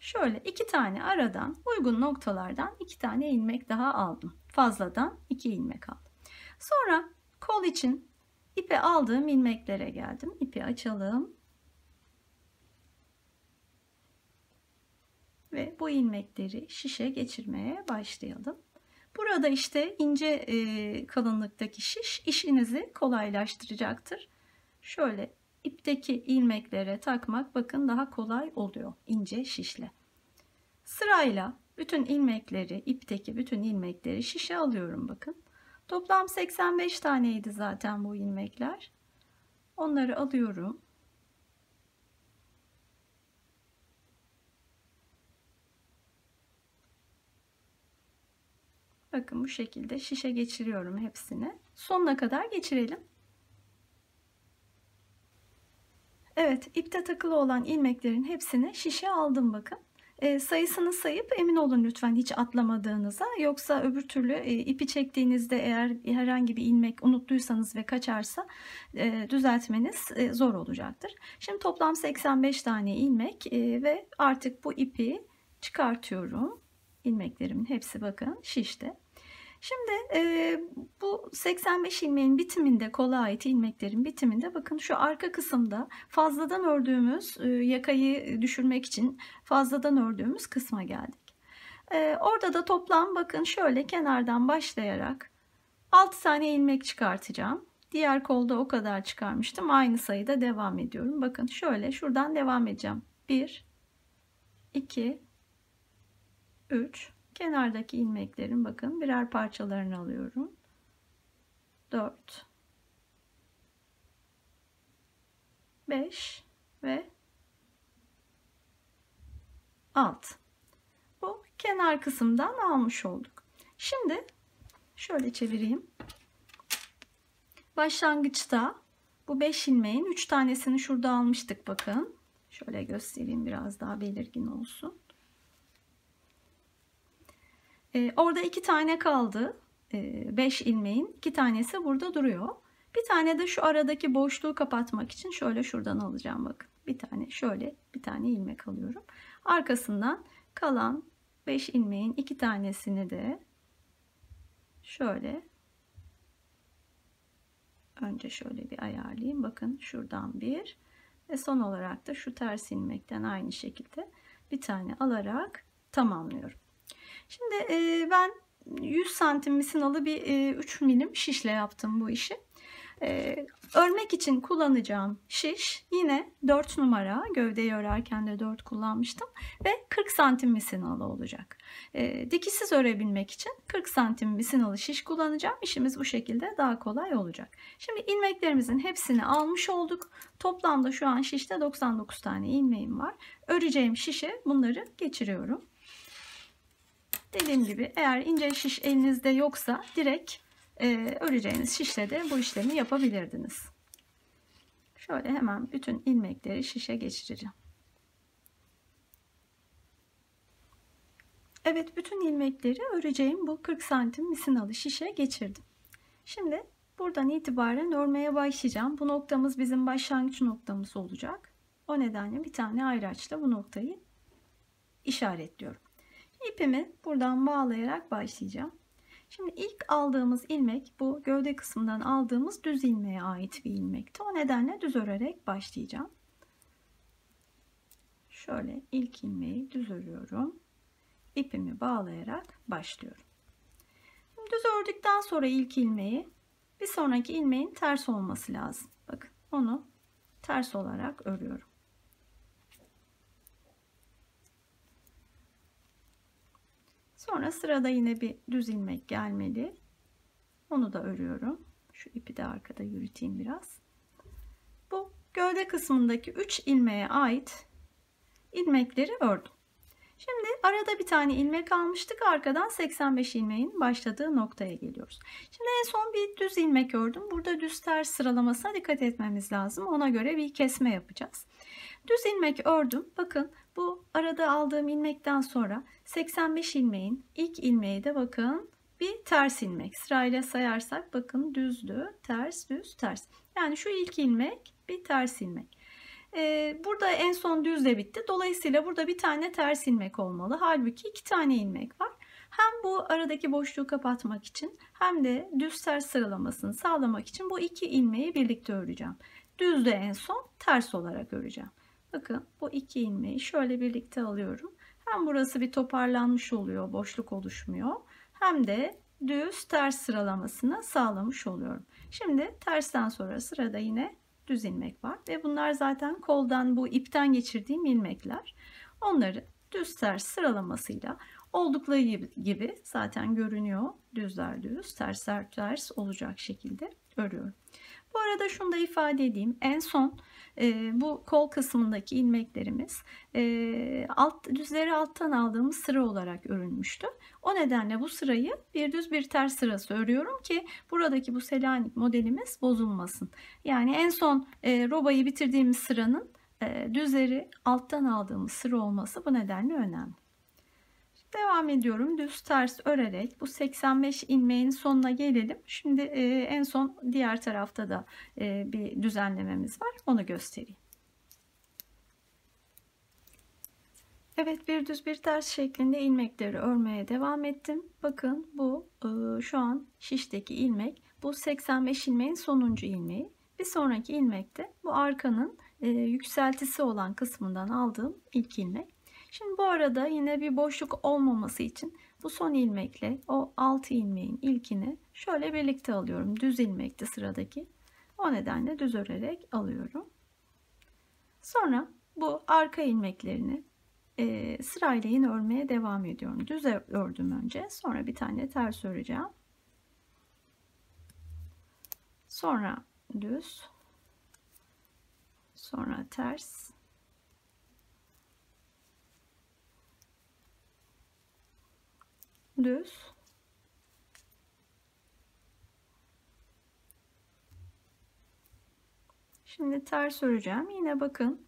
Şöyle 2 tane aradan uygun noktalardan 2 tane ilmek daha aldım. Fazladan 2 ilmek aldım. Sonra kol için ipe aldığım ilmeklere geldim. İpi açalım. Ve bu ilmekleri şişe geçirmeye başlayalım. Burada işte ince kalınlıktaki şiş işinizi kolaylaştıracaktır. Şöyle ipteki ilmeklere takmak bakın daha kolay oluyor ince şişle. Sırayla bütün ilmekleri, ipteki bütün ilmekleri şişe alıyorum bakın. Toplam 85 taneydi zaten bu ilmekler. Onları alıyorum. Bakın bu şekilde şişe geçiriyorum hepsini. Sonuna kadar geçirelim. Evet, ipte takılı olan ilmeklerin hepsini şişe aldım bakın. Sayısını sayıp emin olun lütfen hiç atlamadığınıza. Yoksa öbür türlü ipi çektiğinizde eğer herhangi bir ilmek unuttuysanız ve kaçarsa düzeltmeniz zor olacaktır. Şimdi toplam 85 tane ilmek ve artık bu ipi çıkartıyorum. İlmeklerimin hepsi bakın şişte. Şimdi bu 85 ilmeğin bitiminde, kola ait ilmeklerin bitiminde bakın şu arka kısımda fazladan ördüğümüz yakayı düşürmek için fazladan ördüğümüz kısma geldik. Orada da toplam bakın şöyle kenardan başlayarak 6 tane ilmek çıkartacağım. Diğer kolda o kadar çıkarmıştım. Aynı sayıda devam ediyorum. Bakın şöyle şuradan devam edeceğim. 1, 2, 3, kenardaki ilmeklerin bakın birer parçalarını alıyorum. 4, 5 ve 6. Bu kenar kısımdan almış olduk. Şimdi şöyle çevireyim. Başlangıçta bu 5 ilmeğin 3 tanesini şurada almıştık bakın. Şöyle göstereyim biraz daha belirgin olsun. Orada 2 tane kaldı. 5 ilmeğin 2 tanesi burada duruyor. Bir tane de şu aradaki boşluğu kapatmak için şöyle şuradan alacağım bakın. Bir tane şöyle bir tane ilmek alıyorum. Arkasından kalan 5 ilmeğin 2 tanesini de şöyle önce şöyle bir ayarlayayım. Bakın şuradan bir ve son olarak da şu ters ilmekten aynı şekilde bir tane alarak tamamlıyorum. Şimdi ben 100 santim misinalı bir 3 milim şişle yaptım bu işi. Örmek için kullanacağım şiş yine 4 numara, gövdeyi örerken de 4 kullanmıştım ve 40 santim misinalı olacak. Dikişsiz örebilmek için 40 santim misinalı şiş kullanacağım. İşimiz bu şekilde daha kolay olacak. Şimdi ilmeklerimizin hepsini almış olduk. Toplamda şu an şişte 99 tane ilmeğim var. Öreceğim şişe bunları geçiriyorum. Dediğim gibi eğer ince şiş elinizde yoksa direkt öreceğiniz şişle de bu işlemi yapabilirdiniz. Şöyle hemen bütün ilmekleri şişe geçireceğim. Evet, bütün ilmekleri öreceğim bu 40 santim misinalı şişe geçirdim. Şimdi buradan itibaren örmeye başlayacağım. Bu noktamız bizim başlangıç noktamız olacak. O nedenle bir tane ayraçla bu noktayı işaretliyorum. İpimi buradan bağlayarak başlayacağım. Şimdi ilk aldığımız ilmek bu gövde kısmından aldığımız düz ilmeğe ait bir ilmekti. O nedenle düz örerek başlayacağım. Şöyle ilk ilmeği düz örüyorum. İpimi bağlayarak başlıyorum. Şimdi düz ördükten sonra ilk ilmeği bir sonraki ilmeğin ters olması lazım. Bakın onu ters olarak örüyorum. Sonra sırada yine bir düz ilmek gelmeli. Onu da örüyorum. Şu ipi de arkada yürüteyim biraz. Bu gövde kısmındaki 3 ilmeğe ait ilmekleri ördüm. Şimdi arada bir tane ilmek almıştık. Arkadan 85 ilmeğin başladığı noktaya geliyoruz. Şimdi en son bir düz ilmek ördüm. Burada düz ters sıralamasına dikkat etmemiz lazım. Ona göre bir kesme yapacağız. Düz ilmek ördüm. Bakın bu arada aldığım ilmekten sonra 85 ilmeğin ilk ilmeği de bakın bir ters ilmek. Sırayla sayarsak bakın düzdü, ters, düz, ters. Yani şu ilk ilmek bir ters ilmek. Burada en son düzle bitti. Dolayısıyla burada bir tane ters ilmek olmalı. Halbuki 2 tane ilmek var. Hem bu aradaki boşluğu kapatmak için hem de düz ters sıralamasını sağlamak için bu 2 ilmeği birlikte öreceğim. Düzde en son ters olarak öreceğim. Bakın bu 2 ilmeği şöyle birlikte alıyorum. Hem burası bir toparlanmış oluyor, boşluk oluşmuyor. hem de düz ters sıralamasını sağlamış oluyorum. Şimdi tersten sonra sırada yine düz ilmek var ve bunlar zaten koldan bu ipten geçirdiğim ilmekler. Onları düz ters sıralamasıyla oldukları gibi zaten görünüyor. Düzler düz, tersler ters olacak şekilde örüyorum. Bu arada şunu da ifade edeyim. En son bu kol kısmındaki ilmeklerimiz düzleri alttan aldığımız sıra olarak örülmüştü. O nedenle bu sırayı bir düz bir ters sırası örüyorum ki buradaki bu Selanik modelimiz bozulmasın. Yani en son robayı bitirdiğimiz sıranın düzleri alttan aldığımız sıra olması bu nedenle önemli. Devam ediyorum düz ters örerek bu 85 ilmeğin sonuna gelelim. Şimdi en son diğer tarafta da bir düzenlememiz var, onu göstereyim. Evet, bir düz bir ters şeklinde ilmekleri örmeye devam ettim. Bakın bu şu an şişteki ilmek, bu 85 ilmeğin sonuncu ilmeği. Bir sonraki ilmekte bu arkanın yükseltisi olan kısmından aldığım ilk ilmek. Şimdi bu arada yine bir boşluk olmaması için bu son ilmekle o 6 ilmeğin ilkini şöyle birlikte alıyorum. Düz ilmekti sıradaki. O nedenle düz örerek alıyorum. Sonra bu arka ilmeklerini sırayla yine örmeye devam ediyorum. Düz ördüm önce. Sonra bir tane ters öreceğim. Sonra düz. Sonra ters. Düz. Şimdi ters öreceğim. Yine bakın.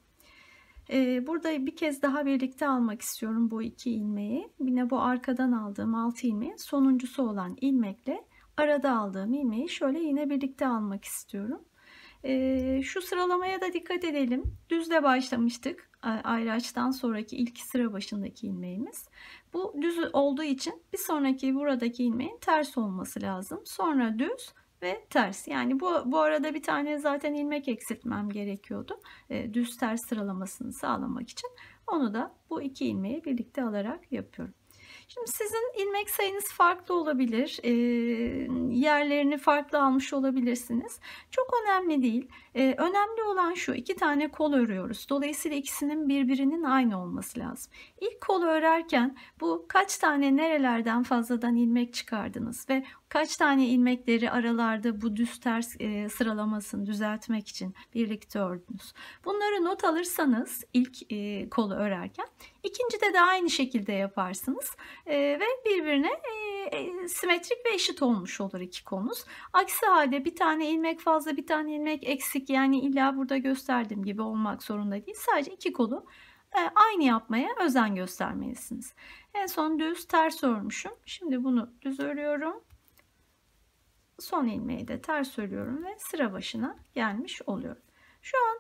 Burada bir kez daha birlikte almak istiyorum bu iki ilmeği. Yine bu arkadan aldığım 6 ilmeğin sonuncusu olan ilmekle arada aldığım ilmeği şöyle yine birlikte almak istiyorum. Şu sıralamaya da dikkat edelim. Düzle başlamıştık. Ayraçtan sonraki ilk sıra başındaki ilmeğimiz. Bu düz olduğu için bir sonraki buradaki ilmeğin ters olması lazım. Sonra düz ve ters. Yani bu arada bir tane zaten ilmek eksiltmem gerekiyordu. Düz ters sıralamasını sağlamak için. Onu da bu iki ilmeği birlikte alarak yapıyorum. Şimdi sizin ilmek sayınız farklı olabilir. Yerlerini farklı almış olabilirsiniz. Çok önemli değil. Önemli olan şu: iki tane kol örüyoruz. Dolayısıyla ikisinin birbirinin aynı olması lazım. İlk kolu örerken bu kaç tane nerelerden fazladan ilmek çıkardınız ve kaç tane ilmekleri aralarda bu düz ters sıralamasını düzeltmek için birlikte ördünüz. Bunları not alırsanız ilk kolu örerken ikincide de aynı şekilde yaparsınız ve birbirine simetrik ve eşit olmuş olur iki kolunuz. Aksi halde bir tane ilmek fazla bir tane ilmek eksik, yani illa burada gösterdiğim gibi olmak zorunda değil. Sadece iki kolu aynı yapmaya özen göstermelisiniz. En son düz ters örmüşüm. Şimdi bunu düz örüyorum. Son ilmeği de ters örüyorum ve sıra başına gelmiş oluyorum. Şu an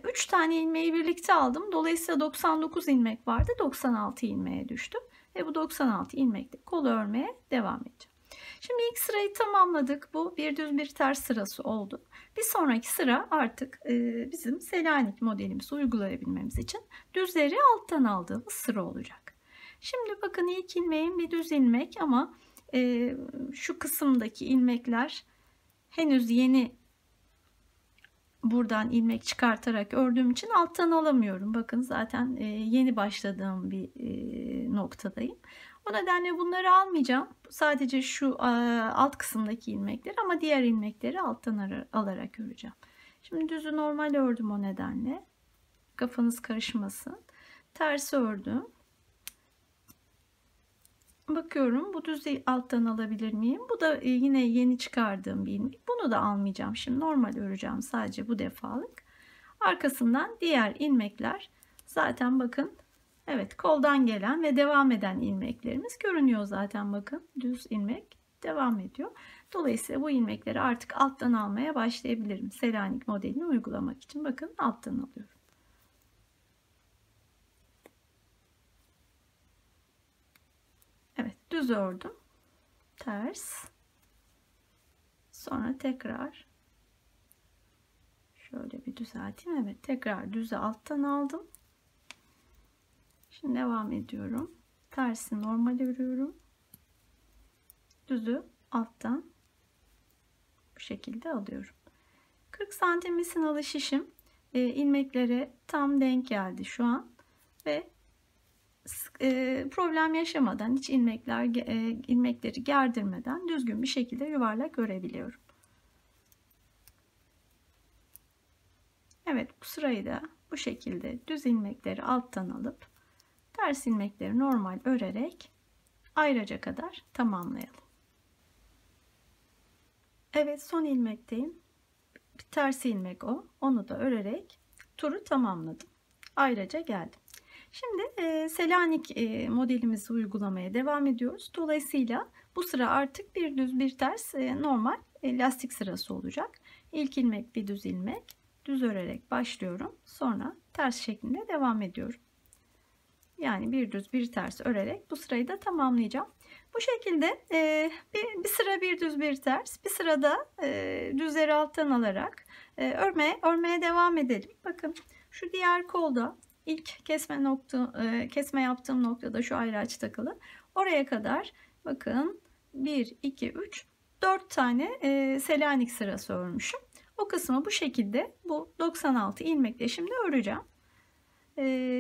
3 tane ilmeği birlikte aldım. Dolayısıyla 99 ilmek vardı. 96 ilmeğe düştüm. Ve bu 96 ilmekle kol örmeye devam edeceğim. Şimdi ilk sırayı tamamladık. Bu bir düz bir ters sırası oldu. Bir sonraki sıra artık bizim Selanik modelimizi uygulayabilmemiz için düzleri alttan aldığımız sıra olacak. Şimdi bakın, ilk ilmeğim bir düz ilmek ama şu kısımdaki ilmekler henüz yeni buradan ilmek çıkartarak ördüğüm için alttan alamıyorum. Bakın zaten yeni başladığım bir noktadayım. O nedenle bunları almayacağım. Sadece şu alt kısımdaki ilmekleri, ama diğer ilmekleri alttan alarak öreceğim. Şimdi düzü normal ördüm, o nedenle kafanız karışmasın. Tersi ördüm. Bakıyorum, bu düzü alttan alabilir miyim? Bu da yine yeni çıkardığım bir ilmek. Bunu da almayacağım. Şimdi normal öreceğim sadece bu defalık. Arkasından diğer ilmekler zaten bakın, evet, koldan gelen ve devam eden ilmeklerimiz görünüyor zaten, bakın düz ilmek devam ediyor. Dolayısıyla bu ilmekleri artık alttan almaya başlayabilirim. Selanik modelini uygulamak için bakın alttan alıyorum. Evet, düz ördüm. Ters. Sonra tekrar şöyle bir düzelteyim. Evet, tekrar düzü alttan aldım. Şimdi devam ediyorum. Tersi normal örüyorum. düzü alttan bu şekilde alıyorum. 40 santim misinalı şişim ilmeklere tam denk geldi şu an ve problem yaşamadan, hiç ilmekleri gerdirmeden düzgün bir şekilde yuvarlak örebiliyorum. Evet, bu sırayı da bu şekilde düz ilmekleri alttan alıp ters ilmekleri normal örerek ayraca kadar tamamlayalım. Evet, son ilmekteyim. Bir ters ilmek o. Onu da örerek turu tamamladım. Ayraca geldim. Şimdi Selanik modelimizi uygulamaya devam ediyoruz. Dolayısıyla bu sıra artık bir düz bir ters normal lastik sırası olacak. İlk ilmek bir düz ilmek. Düz örerek başlıyorum. Sonra ters şeklinde devam ediyorum. Yani bir düz bir ters örerek bu sırayı da tamamlayacağım. Bu şekilde bir sıra bir düz bir ters, bir sırada düzleri alttan alarak örmeye devam edelim. Bakın şu diğer kolda ilk kesme yaptığım noktada şu ayraç takılı. Oraya kadar bakın 1, 2, 3, 4 tane Selanik sırası örmüşüm. O kısmı bu şekilde bu 96 ilmekle şimdi öreceğim.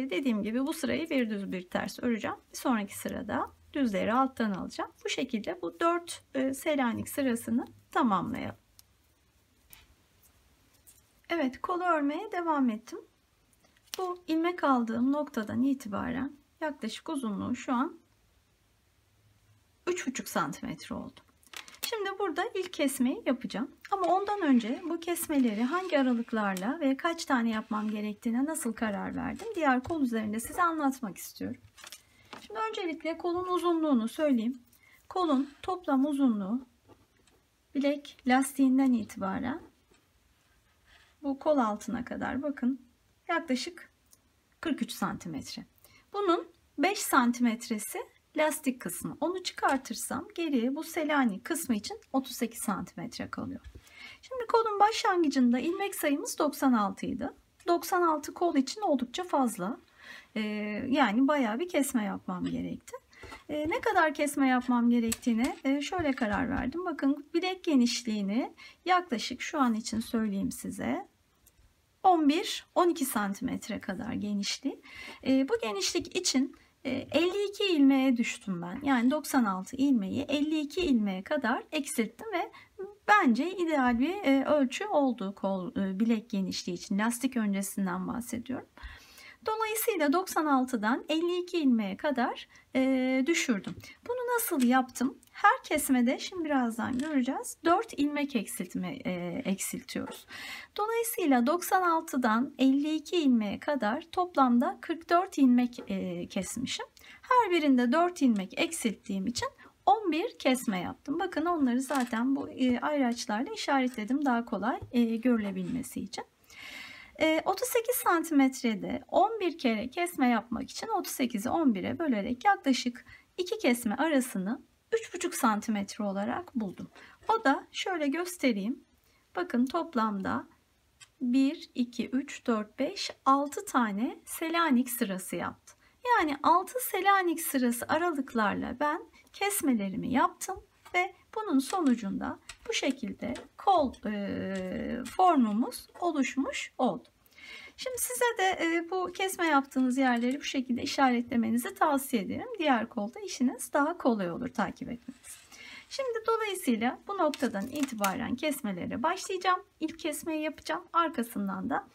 Dediğim gibi bu sırayı bir düz bir ters öreceğim. Bir sonraki sırada düzleri alttan alacağım. Bu şekilde bu 4 Selanik sırasını tamamlayalım. Evet, kolu örmeye devam ettim. Bu ilmek aldığım noktadan itibaren yaklaşık uzunluğu şu an 3,5 santimetre oldu. Şimdi burada ilk kesmeyi yapacağım. Ama ondan önce bu kesmeleri hangi aralıklarla ve kaç tane yapmam gerektiğine nasıl karar verdim? Diğer kol üzerinde size anlatmak istiyorum. Şimdi öncelikle kolun uzunluğunu söyleyeyim. Kolun toplam uzunluğu bilek lastiğinden itibaren bu kol altına kadar bakın yaklaşık 43 santimetre. Bunun 5 santimetresi lastik kısmı. Onu çıkartırsam geriye bu Selanik kısmı için 38 santimetre kalıyor. Şimdi kolun başlangıcında ilmek sayımız 96 idi. 96 kol için oldukça fazla. Yani bayağı bir kesme yapmam gerekti. Ne kadar kesme yapmam gerektiğine şöyle karar verdim. Bakın bilek genişliğini yaklaşık şu an için söyleyeyim size. 11-12 santimetre kadar genişliği. Bu genişlik için 52 ilmeğe düştüm ben. Yani 96 ilmeği 52 ilmeğe kadar eksilttim ve bence ideal bir ölçü oldu kol bilek genişliği için. Lastik öncesinden bahsediyorum. Dolayısıyla 96'dan 52 ilmeğe kadar düşürdüm. Bunu nasıl yaptım? Her kesmede şimdi birazdan göreceğiz. 4 ilmek eksiltiyoruz. Dolayısıyla 96'dan 52 ilmeğe kadar toplamda 44 ilmek kesmişim. Her birinde 4 ilmek eksilttiğim için 11 kesme yaptım. Bakın onları zaten bu ayraçlarla işaretledim daha kolay görülebilmesi için. 38 santimetrede 11 kere kesme yapmak için 38'i 11'e bölerek yaklaşık 2 kesme arasını 3,5 santimetre olarak buldum. O da şöyle göstereyim. Bakın toplamda 1, 2, 3, 4, 5, 6 tane Selanik sırası yaptı. Yani 6 Selanik sırası aralıklarla ben kesmelerimi yaptım ve bunun sonucunda bu şekilde kol formumuz oluşmuş oldu. Şimdi size de bu kesme yaptığınız yerleri bu şekilde işaretlemenizi tavsiye ederim. Diğer kolda işiniz daha kolay olur takip etmeniz. Şimdi dolayısıyla bu noktadan itibaren kesmelere başlayacağım. İlk kesmeyi yapacağım. Arkasından da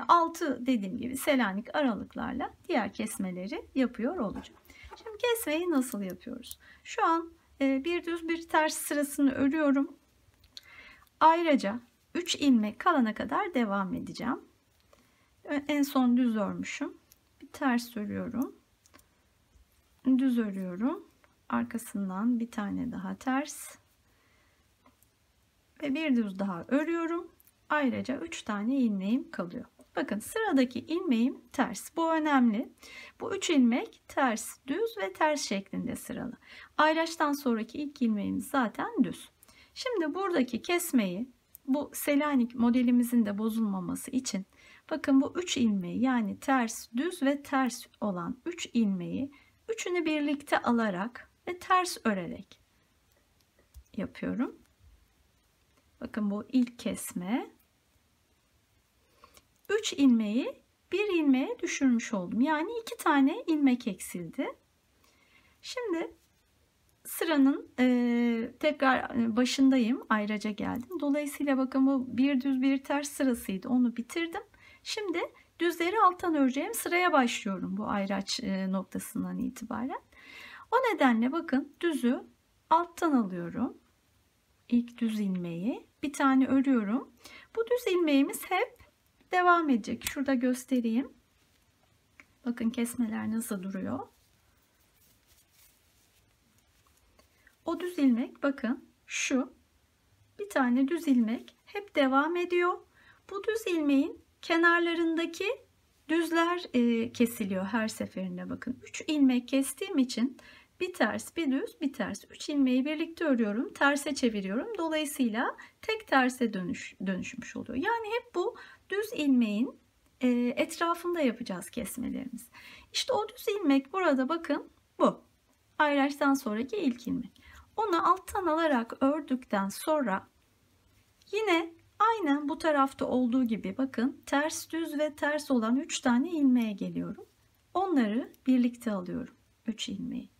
6 dediğim gibi Selanik aralıklarla diğer kesmeleri yapıyor olacağım. Şimdi kesmeyi nasıl yapıyoruz? Şu an bir düz bir ters sırasını örüyorum. Ayrıca 3 ilmek kalana kadar devam edeceğim. En son düz örmüşüm. Bir ters örüyorum. Düz örüyorum. Arkasından bir tane daha ters. Ve bir düz daha örüyorum. Ayrıca 3 tane ilmeğim kalıyor. Bakın sıradaki ilmeğim ters. Bu önemli. Bu 3 ilmek ters, düz ve ters şeklinde sıralı. Ayraçtan sonraki ilk ilmeğimiz zaten düz. Şimdi buradaki kesmeyi bu Selanik modelimizin de bozulmaması için bakın bu 3 ilmeği yani ters, düz ve ters olan 3 ilmeği üçünü birlikte alarak ve ters örerek yapıyorum. Bakın bu ilk kesme. 3 ilmeği bir ilmeğe düşürmüş oldum. Yani 2 tane ilmek eksildi. Şimdi sıranın tekrar başındayım. Ayraca geldim. Dolayısıyla bakın bu bir düz bir ters sırasıydı. Onu bitirdim. Şimdi düzleri alttan öreceğim sıraya başlıyorum bu ayraç noktasından itibaren. O nedenle bakın düzü alttan alıyorum. İlk düz ilmeği bir tane örüyorum. Bu düz ilmeğimiz hep devam edecek. Şurada göstereyim. Bakın kesmeler nasıl duruyor. O düz ilmek bakın şu bir tane düz ilmek hep devam ediyor. Bu düz ilmeğin kenarlarındaki düzler kesiliyor her seferinde. Bakın 3 ilmek kestiğim için bir ters bir düz bir ters 3 ilmeği birlikte örüyorum, terse çeviriyorum. Dolayısıyla tek terse dönüşmüş oluyor. Yani hep bu düz ilmeğin etrafında yapacağız kesmelerimiz. İşte o düz ilmek burada bakın bu ayraçtan sonraki ilk ilmek. Onu alttan alarak ördükten sonra yine aynen bu tarafta olduğu gibi bakın ters düz ve ters olan 3 tane ilmeğe geliyorum. Onları birlikte alıyorum. 3 ilmeği.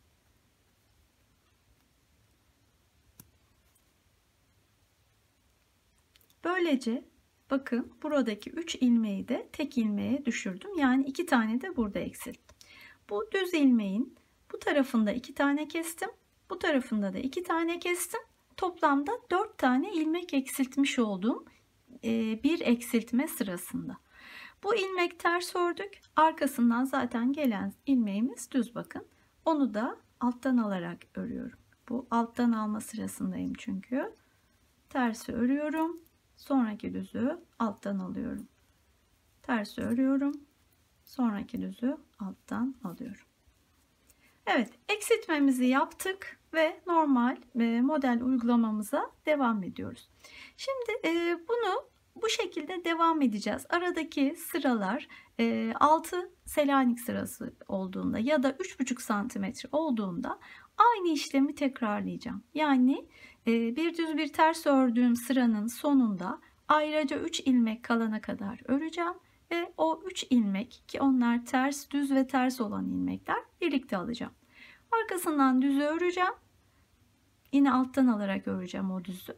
Böylece bakın buradaki 3 ilmeği de tek ilmeğe düşürdüm. Yani 2 tane de burada eksilttim. Bu düz ilmeğin bu tarafında 2 tane kestim. Bu tarafında da 2 tane kestim. Toplamda 4 tane ilmek eksiltmiş oldum bir eksiltme sırasında. Bu ilmek ters ördük. Arkasından zaten gelen ilmeğimiz düz bakın. Onu da alttan alarak örüyorum. Bu alttan alma sırasındayım çünkü. Tersi örüyorum. Sonraki düzü alttan alıyorum. Tersi örüyorum. Sonraki düzü alttan alıyorum. Evet, eksiltmemizi yaptık ve normal model uygulamamıza devam ediyoruz. Şimdi bunu bu şekilde devam edeceğiz. Aradaki sıralar 6 Selanik sırası olduğunda ya da 3,5 santimetre olduğunda aynı işlemi tekrarlayacağım. Yani bir düz bir ters ördüğüm sıranın sonunda ayrıca 3 ilmek kalana kadar öreceğim. Ve o 3 ilmek ki onlar ters, düz ve ters olan ilmekler birlikte alacağım. Arkasından düzü öreceğim. Yine alttan alarak öreceğim o düzü.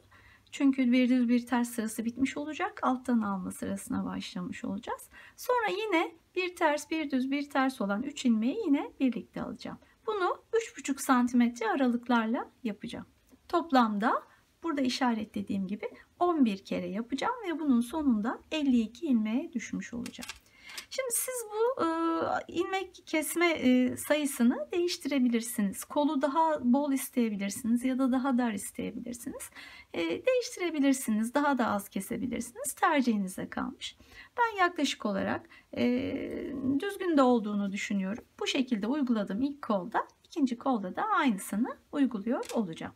Çünkü bir düz bir ters sırası bitmiş olacak. Alttan alma sırasına başlamış olacağız. Sonra yine bir ters, bir düz, bir ters olan 3 ilmeği yine birlikte alacağım. Bunu 3,5 santimetre aralıklarla yapacağım. Toplamda burada işaretlediğim gibi 11 kere yapacağım ve bunun sonunda 52 ilmeğe düşmüş olacağım. Şimdi siz bu ilmek kesme sayısını değiştirebilirsiniz. Kolu daha bol isteyebilirsiniz ya da daha dar isteyebilirsiniz. Değiştirebilirsiniz. Daha da az kesebilirsiniz. Tercihinize kalmış. Ben yaklaşık olarak düzgün de olduğunu düşünüyorum. Bu şekilde uyguladım ilk kolda. İkinci kolda da aynısını uyguluyor olacağım.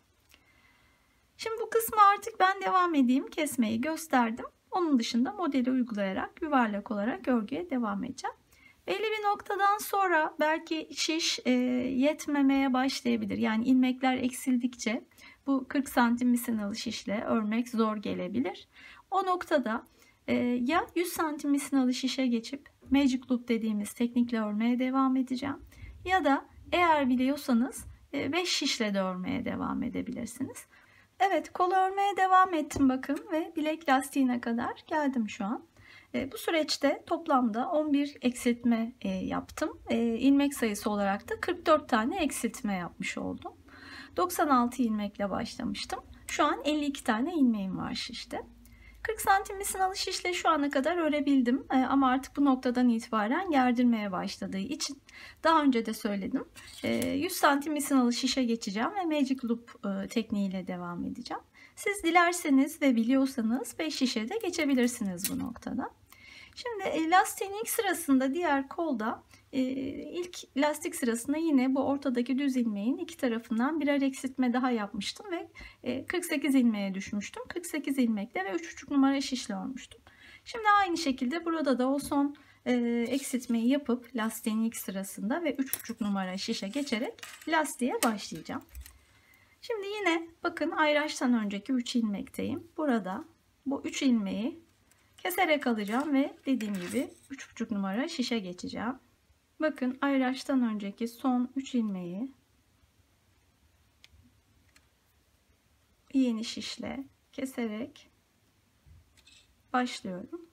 Şimdi bu kısmı artık ben devam edeyim. Kesmeyi gösterdim. Onun dışında modeli uygulayarak yuvarlak olarak örgüye devam edeceğim. Belli bir noktadan sonra belki şiş yetmemeye başlayabilir. Yani ilmekler eksildikçe bu 40 santim misinalı şişle örmek zor gelebilir. O noktada ya 100 santim misinalı şişe geçip Magic Loop dediğimiz teknikle örmeye devam edeceğim. Ya da eğer biliyorsanız 5 şişle de örmeye devam edebilirsiniz. Evet, kol örmeye devam ettim bakın ve bilek lastiğine kadar geldim şu an. Bu süreçte toplamda 11 eksiltme yaptım. İlmek sayısı olarak da 44 tane eksiltme yapmış oldum. 96 ilmekle başlamıştım. Şu an 52 tane ilmeğim var şişte. 40 santim misinalı şişle şu ana kadar örebildim ama artık bu noktadan itibaren gerdirmeye başladığı için daha önce de söyledim 100 santim misinalı şişe geçeceğim ve Magic Loop tekniğiyle devam edeceğim. Siz dilerseniz ve biliyorsanız 5 şişe de geçebilirsiniz bu noktada. Şimdi lastiğin ilk sırasında diğer kolda ilk lastik sırasında yine bu ortadaki düz ilmeğin iki tarafından birer eksiltme daha yapmıştım ve 48 ilmeğe düşmüştüm. 48 ilmekle ve 3,5 numara şişle örmüştüm. Şimdi aynı şekilde burada da o son eksiltmeyi yapıp lastiğin ilk sırasında ve 3,5 numara şişe geçerek lastiğe başlayacağım. Şimdi yine bakın ayraçtan önceki 3 ilmekteyim. Burada bu 3 ilmeği keserek alacağım ve dediğim gibi 3,5 numara şişe geçeceğim. Bakın ayraçtan önceki son 3 ilmeği yeni şişle keserek başlıyorum.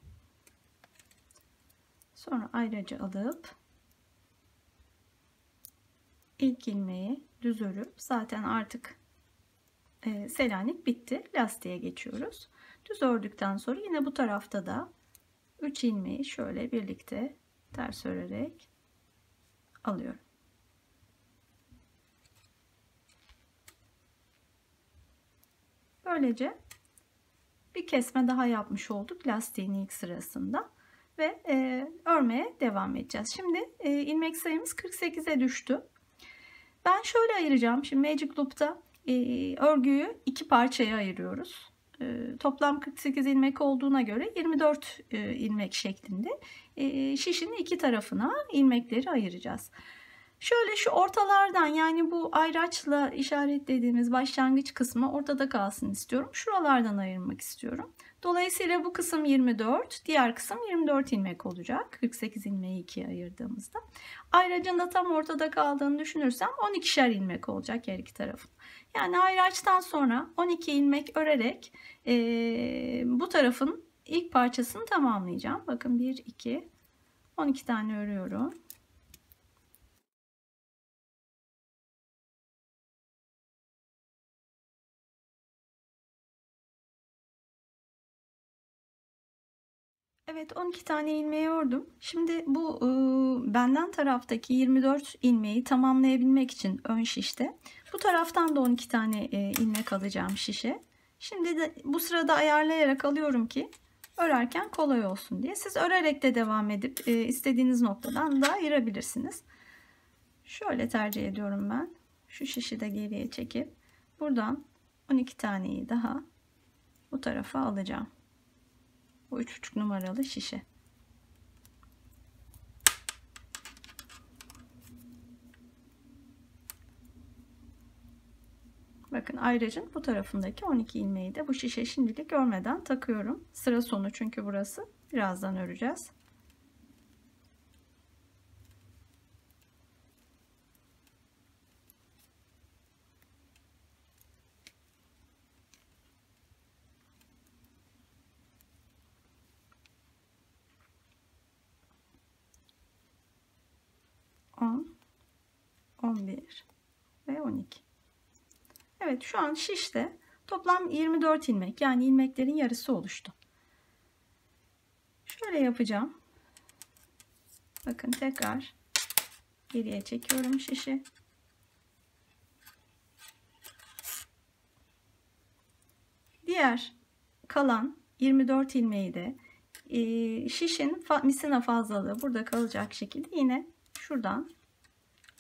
Sonra ayracı alıp ilk ilmeği düz örüp, zaten artık Selanik bitti. Lastiğe geçiyoruz. Düz ördükten sonra yine bu tarafta da 3 ilmeği şöyle birlikte ters örerek alıyorum. Böylece bir kesme daha yapmış olduk lastiğin ilk sırasında ve örmeye devam edeceğiz. Şimdi ilmek sayımız 48'e düştü. Ben şöyle ayıracağım. Şimdi Magic Loop'ta örgüyü iki parçaya ayırıyoruz. Toplam 48 ilmek olduğuna göre 24 ilmek şeklinde şişin iki tarafına ilmekleri ayıracağız. Şöyle şu ortalardan, yani bu ayraçla işaretlediğimiz başlangıç kısmı ortada kalsın istiyorum. Şuralardan ayırmak istiyorum. Dolayısıyla bu kısım 24, diğer kısım 24 ilmek olacak. 48 ilmeği ikiye ayırdığımızda. Ayracın da tam ortada kaldığını düşünürsem 12'şer ilmek olacak her iki tarafın. Yani ayraçtan sonra 12 ilmek örerek bu tarafın ilk parçasını tamamlayacağım. Bakın 1, 2, 12 tane örüyorum. Evet, 12 tane ilmeği ördüm. Şimdi bu benden taraftaki 24 ilmeği tamamlayabilmek için ön şişte bu taraftan da 12 tane ilmek alacağım şişe. Şimdi de bu sırada ayarlayarak alıyorum ki örerken kolay olsun diye. Siz örerek de devam edip istediğiniz noktadan da ayırabilirsiniz. Şöyle tercih ediyorum ben. Şu şişi de geriye çekip buradan 12 taneyi daha bu tarafa alacağım. Bu 3,5 numaralı şişe. Bakın ayracın bu tarafındaki 12 ilmeği de bu şişe şimdilik örmeden takıyorum. Sıra sonu çünkü burası. Birazdan öreceğiz. On, 11 ve 12. Evet, şu an şişte toplam 24 ilmek, yani ilmeklerin yarısı oluştu. Şöyle yapacağım. Bakın tekrar geriye çekiyorum şişi. Diğer kalan 24 ilmeği de şişin misina fazlalığı burada kalacak şekilde yine şuradan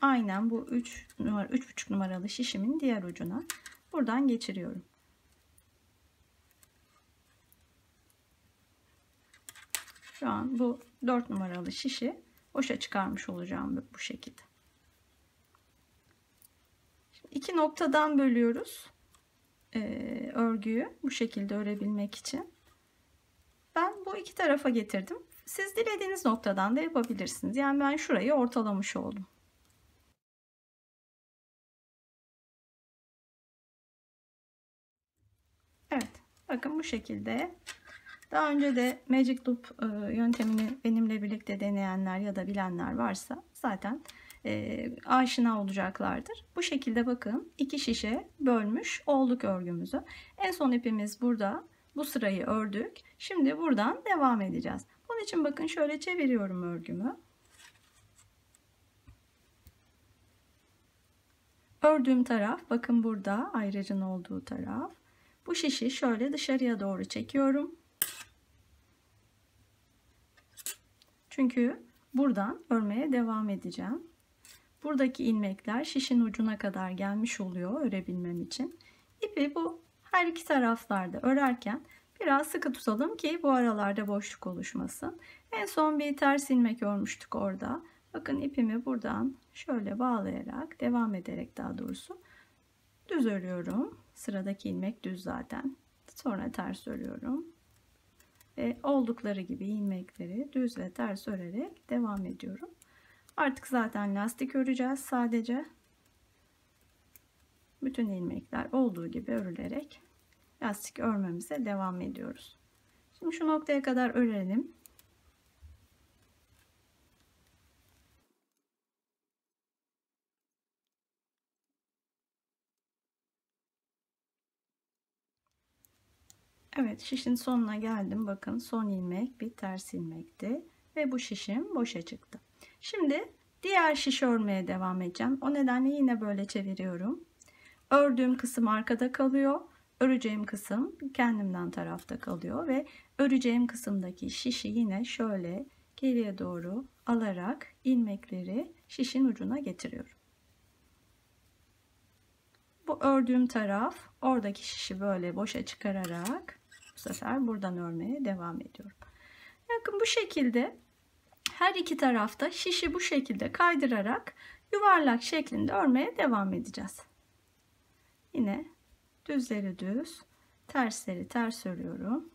aynen bu 3,5 numaralı şişimin diğer ucuna buradan geçiriyorum. Şu an bu 4 numaralı şişi boşa çıkarmış olacağım bu şekilde. Şimdi iki noktadan bölüyoruz örgüyü bu şekilde örebilmek için. Ben bu iki tarafa getirdim. Siz dilediğiniz noktadan da yapabilirsiniz. Yani ben şurayı ortalamış oldum. Evet, bakın bu şekilde. Daha önce de Magic Loop yöntemini benimle birlikte deneyenler ya da bilenler varsa zaten aşina olacaklardır. Bu şekilde bakın iki şişe bölmüş olduk örgümüzü. En son ipimiz burada. Bu sırayı ördük. Şimdi buradan devam edeceğiz. Bunun için bakın şöyle çeviriyorum örgümü. Ördüğüm taraf bakın burada, ayracın olduğu taraf. Bu şişi şöyle dışarıya doğru çekiyorum. Çünkü buradan örmeye devam edeceğim. Buradaki ilmekler şişin ucuna kadar gelmiş oluyor örebilmem için. İpi bu her iki taraflarda örerken biraz sıkı tutalım ki bu aralarda boşluk oluşmasın. En son bir ters ilmek örmüştük orada. Bakın ipimi buradan şöyle bağlayarak, devam ederek daha doğrusu Düz örüyorum. Sıradaki ilmek düz zaten. Sonra ters örüyorum. Ve oldukları gibi ilmekleri düz ve ters örerek devam ediyorum. Artık zaten lastik öreceğiz sadece. Bütün ilmekler olduğu gibi örülerek lastik örmemize devam ediyoruz. Şimdi şu noktaya kadar örelim. Evet, şişin sonuna geldim. Bakın son ilmek bir ters ilmekti ve bu şişim boşa çıktı. Şimdi diğer şiş örmeye devam edeceğim. O nedenle yine böyle çeviriyorum. Ördüğüm kısım arkada kalıyor. Öreceğim kısım kendimden tarafta kalıyor ve öreceğim kısımdaki şişi yine şöyle geriye doğru alarak ilmekleri şişin ucuna getiriyorum. Bu ördüğüm taraf, oradaki şişi böyle boşa çıkararak bu sefer buradan örmeye devam ediyorum. Bakın bu şekilde her iki tarafta şişi bu şekilde kaydırarak yuvarlak şeklinde örmeye devam edeceğiz. Yine düzleri düz, tersleri ters örüyorum.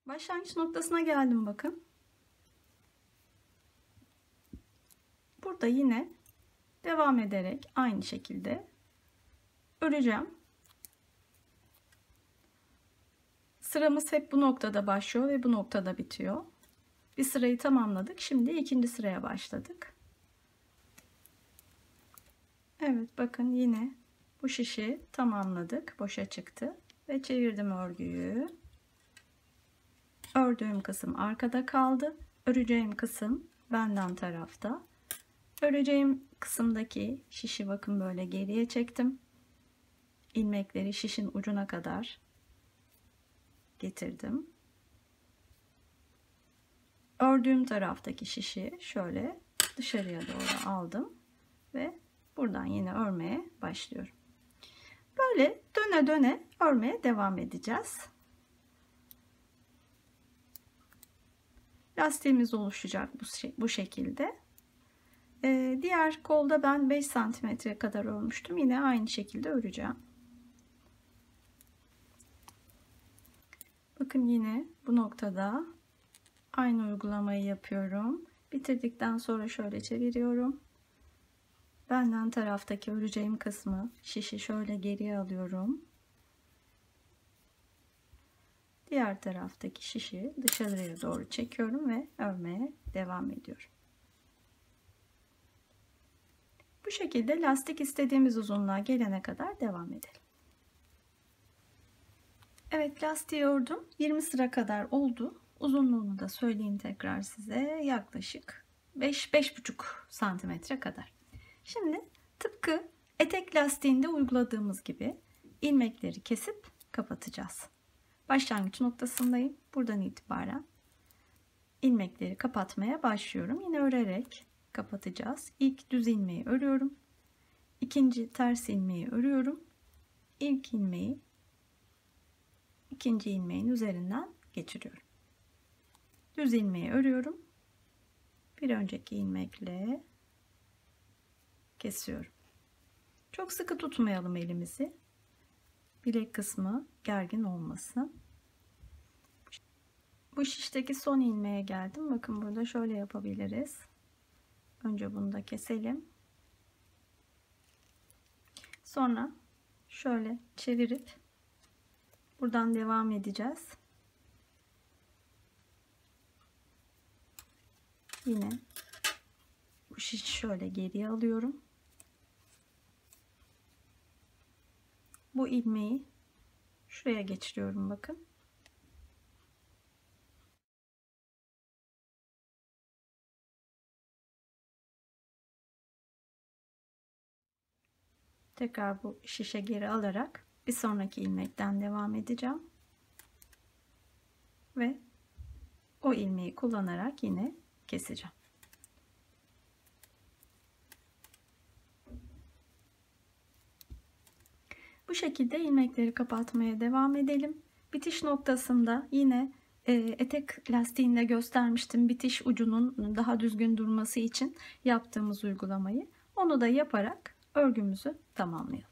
Başlangıç noktasına geldim bakın. Burada yine devam ederek aynı şekilde öreceğim. Sıramız hep bu noktada başlıyor ve bu noktada bitiyor. Bir sırayı tamamladık. Şimdi ikinci sıraya başladık. Evet, bakın yine bu şişi tamamladık. Boşa çıktı ve çevirdim örgüyü. Ördüğüm kısım arkada kaldı. Öreceğim kısım benden tarafta. Öreceğim kısımdaki şişi bakın böyle geriye çektim. İlmekleri şişin ucuna kadar getirdim. Ördüğüm taraftaki şişi şöyle dışarıya doğru aldım ve buradan yine örmeye başlıyorum. Böyle döne döne örmeye devam edeceğiz. Lastiğimiz oluşacak bu şekilde. Diğer kolda ben 5 santimetre kadar örmüştüm. Yine aynı şekilde öreceğim. Bakın yine bu noktada aynı uygulamayı yapıyorum. Bitirdikten sonra şöyle çeviriyorum. Benden taraftaki öreceğim kısmı şişi şöyle geriye alıyorum. Diğer taraftaki şişi dışarıya doğru çekiyorum ve örmeye devam ediyorum. Bu şekilde lastik istediğimiz uzunluğa gelene kadar devam edelim. Evet, lastiği ördüm. 20 sıra kadar oldu. Uzunluğunu da söyleyeyim tekrar size. Yaklaşık 5-5,5 santimetre kadar. Şimdi tıpkı etek lastiğinde uyguladığımız gibi ilmekleri kesip kapatacağız. Başlangıç noktasındayım. Buradan itibaren ilmekleri kapatmaya başlıyorum. Yine örerek kapatacağız. İlk düz ilmeği örüyorum. İkinci ters ilmeği örüyorum. İlk ilmeği ikinci ilmeğin üzerinden geçiriyorum. Düz ilmeği örüyorum. Bir önceki ilmekle kesiyorum. Çok sıkı tutmayalım elimizi. Bilek kısmı gergin olmasın. Bu şişteki son ilmeğe geldim. Bakın burada şöyle yapabiliriz. Önce bunu da keselim. Sonra şöyle çevirip buradan devam edeceğiz. Yine bu şişi şöyle geriye alıyorum. Bu ilmeği şuraya geçiriyorum bakın. Tekrar bu şişe geri alarak bir sonraki ilmekten devam edeceğim. Ve o ilmeği kullanarak yine keseceğim. Bu şekilde ilmekleri kapatmaya devam edelim. Bitiş noktasında yine Etek lastiğinde göstermiştim bitiş ucunun daha düzgün durması için yaptığımız uygulamayı. Onu da yaparak örgümüzü tamamlayalım.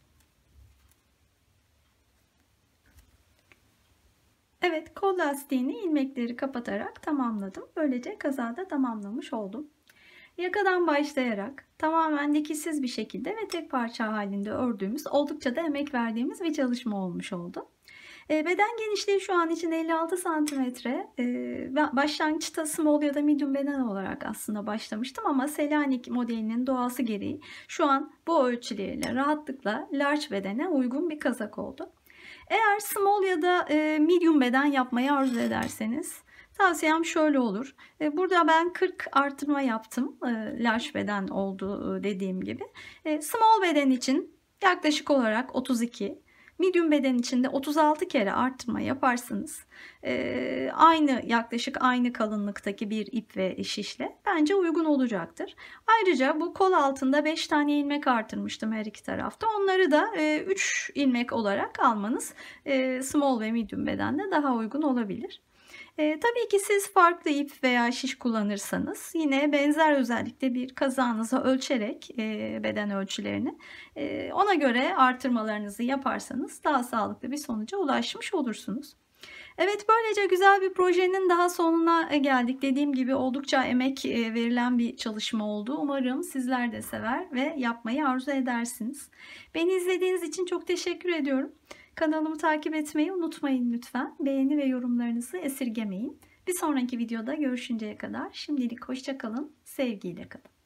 Evet, kol lastiğini ilmekleri kapatarak tamamladım. Böylece kazada tamamlamış oldum. Yakadan başlayarak tamamen dikişsiz bir şekilde ve tek parça halinde ördüğümüz, oldukça da emek verdiğimiz bir çalışma olmuş oldu. Beden genişliği şu an için 56 santimetre. Başlangıçta small ya da medium beden olarak aslında başlamıştım ama Selanik modelinin doğası gereği şu an bu ölçülerle rahatlıkla large bedene uygun bir kazak oldu. Eğer small ya da medium beden yapmayı arzu ederseniz tavsiyem şöyle olur. Burada ben 40 artırma yaptım. Large beden oldu dediğim gibi. Small beden için yaklaşık olarak 32. Medium beden için de 36 kere arttırma yaparsanız yaklaşık aynı kalınlıktaki bir ip ve şişle bence uygun olacaktır. Ayrıca bu kol altında 5 tane ilmek artırmıştım her iki tarafta. Onları da 3 ilmek olarak almanız small ve medium bedende daha uygun olabilir. Tabii ki siz farklı ip veya şiş kullanırsanız yine benzer özellikle bir kazağınıza ölçerek beden ölçülerini ona göre artırmalarınızı yaparsanız daha sağlıklı bir sonuca ulaşmış olursunuz. Evet, böylece güzel bir projenin daha sonuna geldik. Dediğim gibi oldukça emek verilen bir çalışma oldu. Umarım sizler de sever ve yapmayı arzu edersiniz. Beni izlediğiniz için çok teşekkür ediyorum. Kanalımı takip etmeyi unutmayın lütfen. Beğeni ve yorumlarınızı esirgemeyin. Bir sonraki videoda görüşünceye kadar şimdilik hoşça kalın, sevgiyle kalın.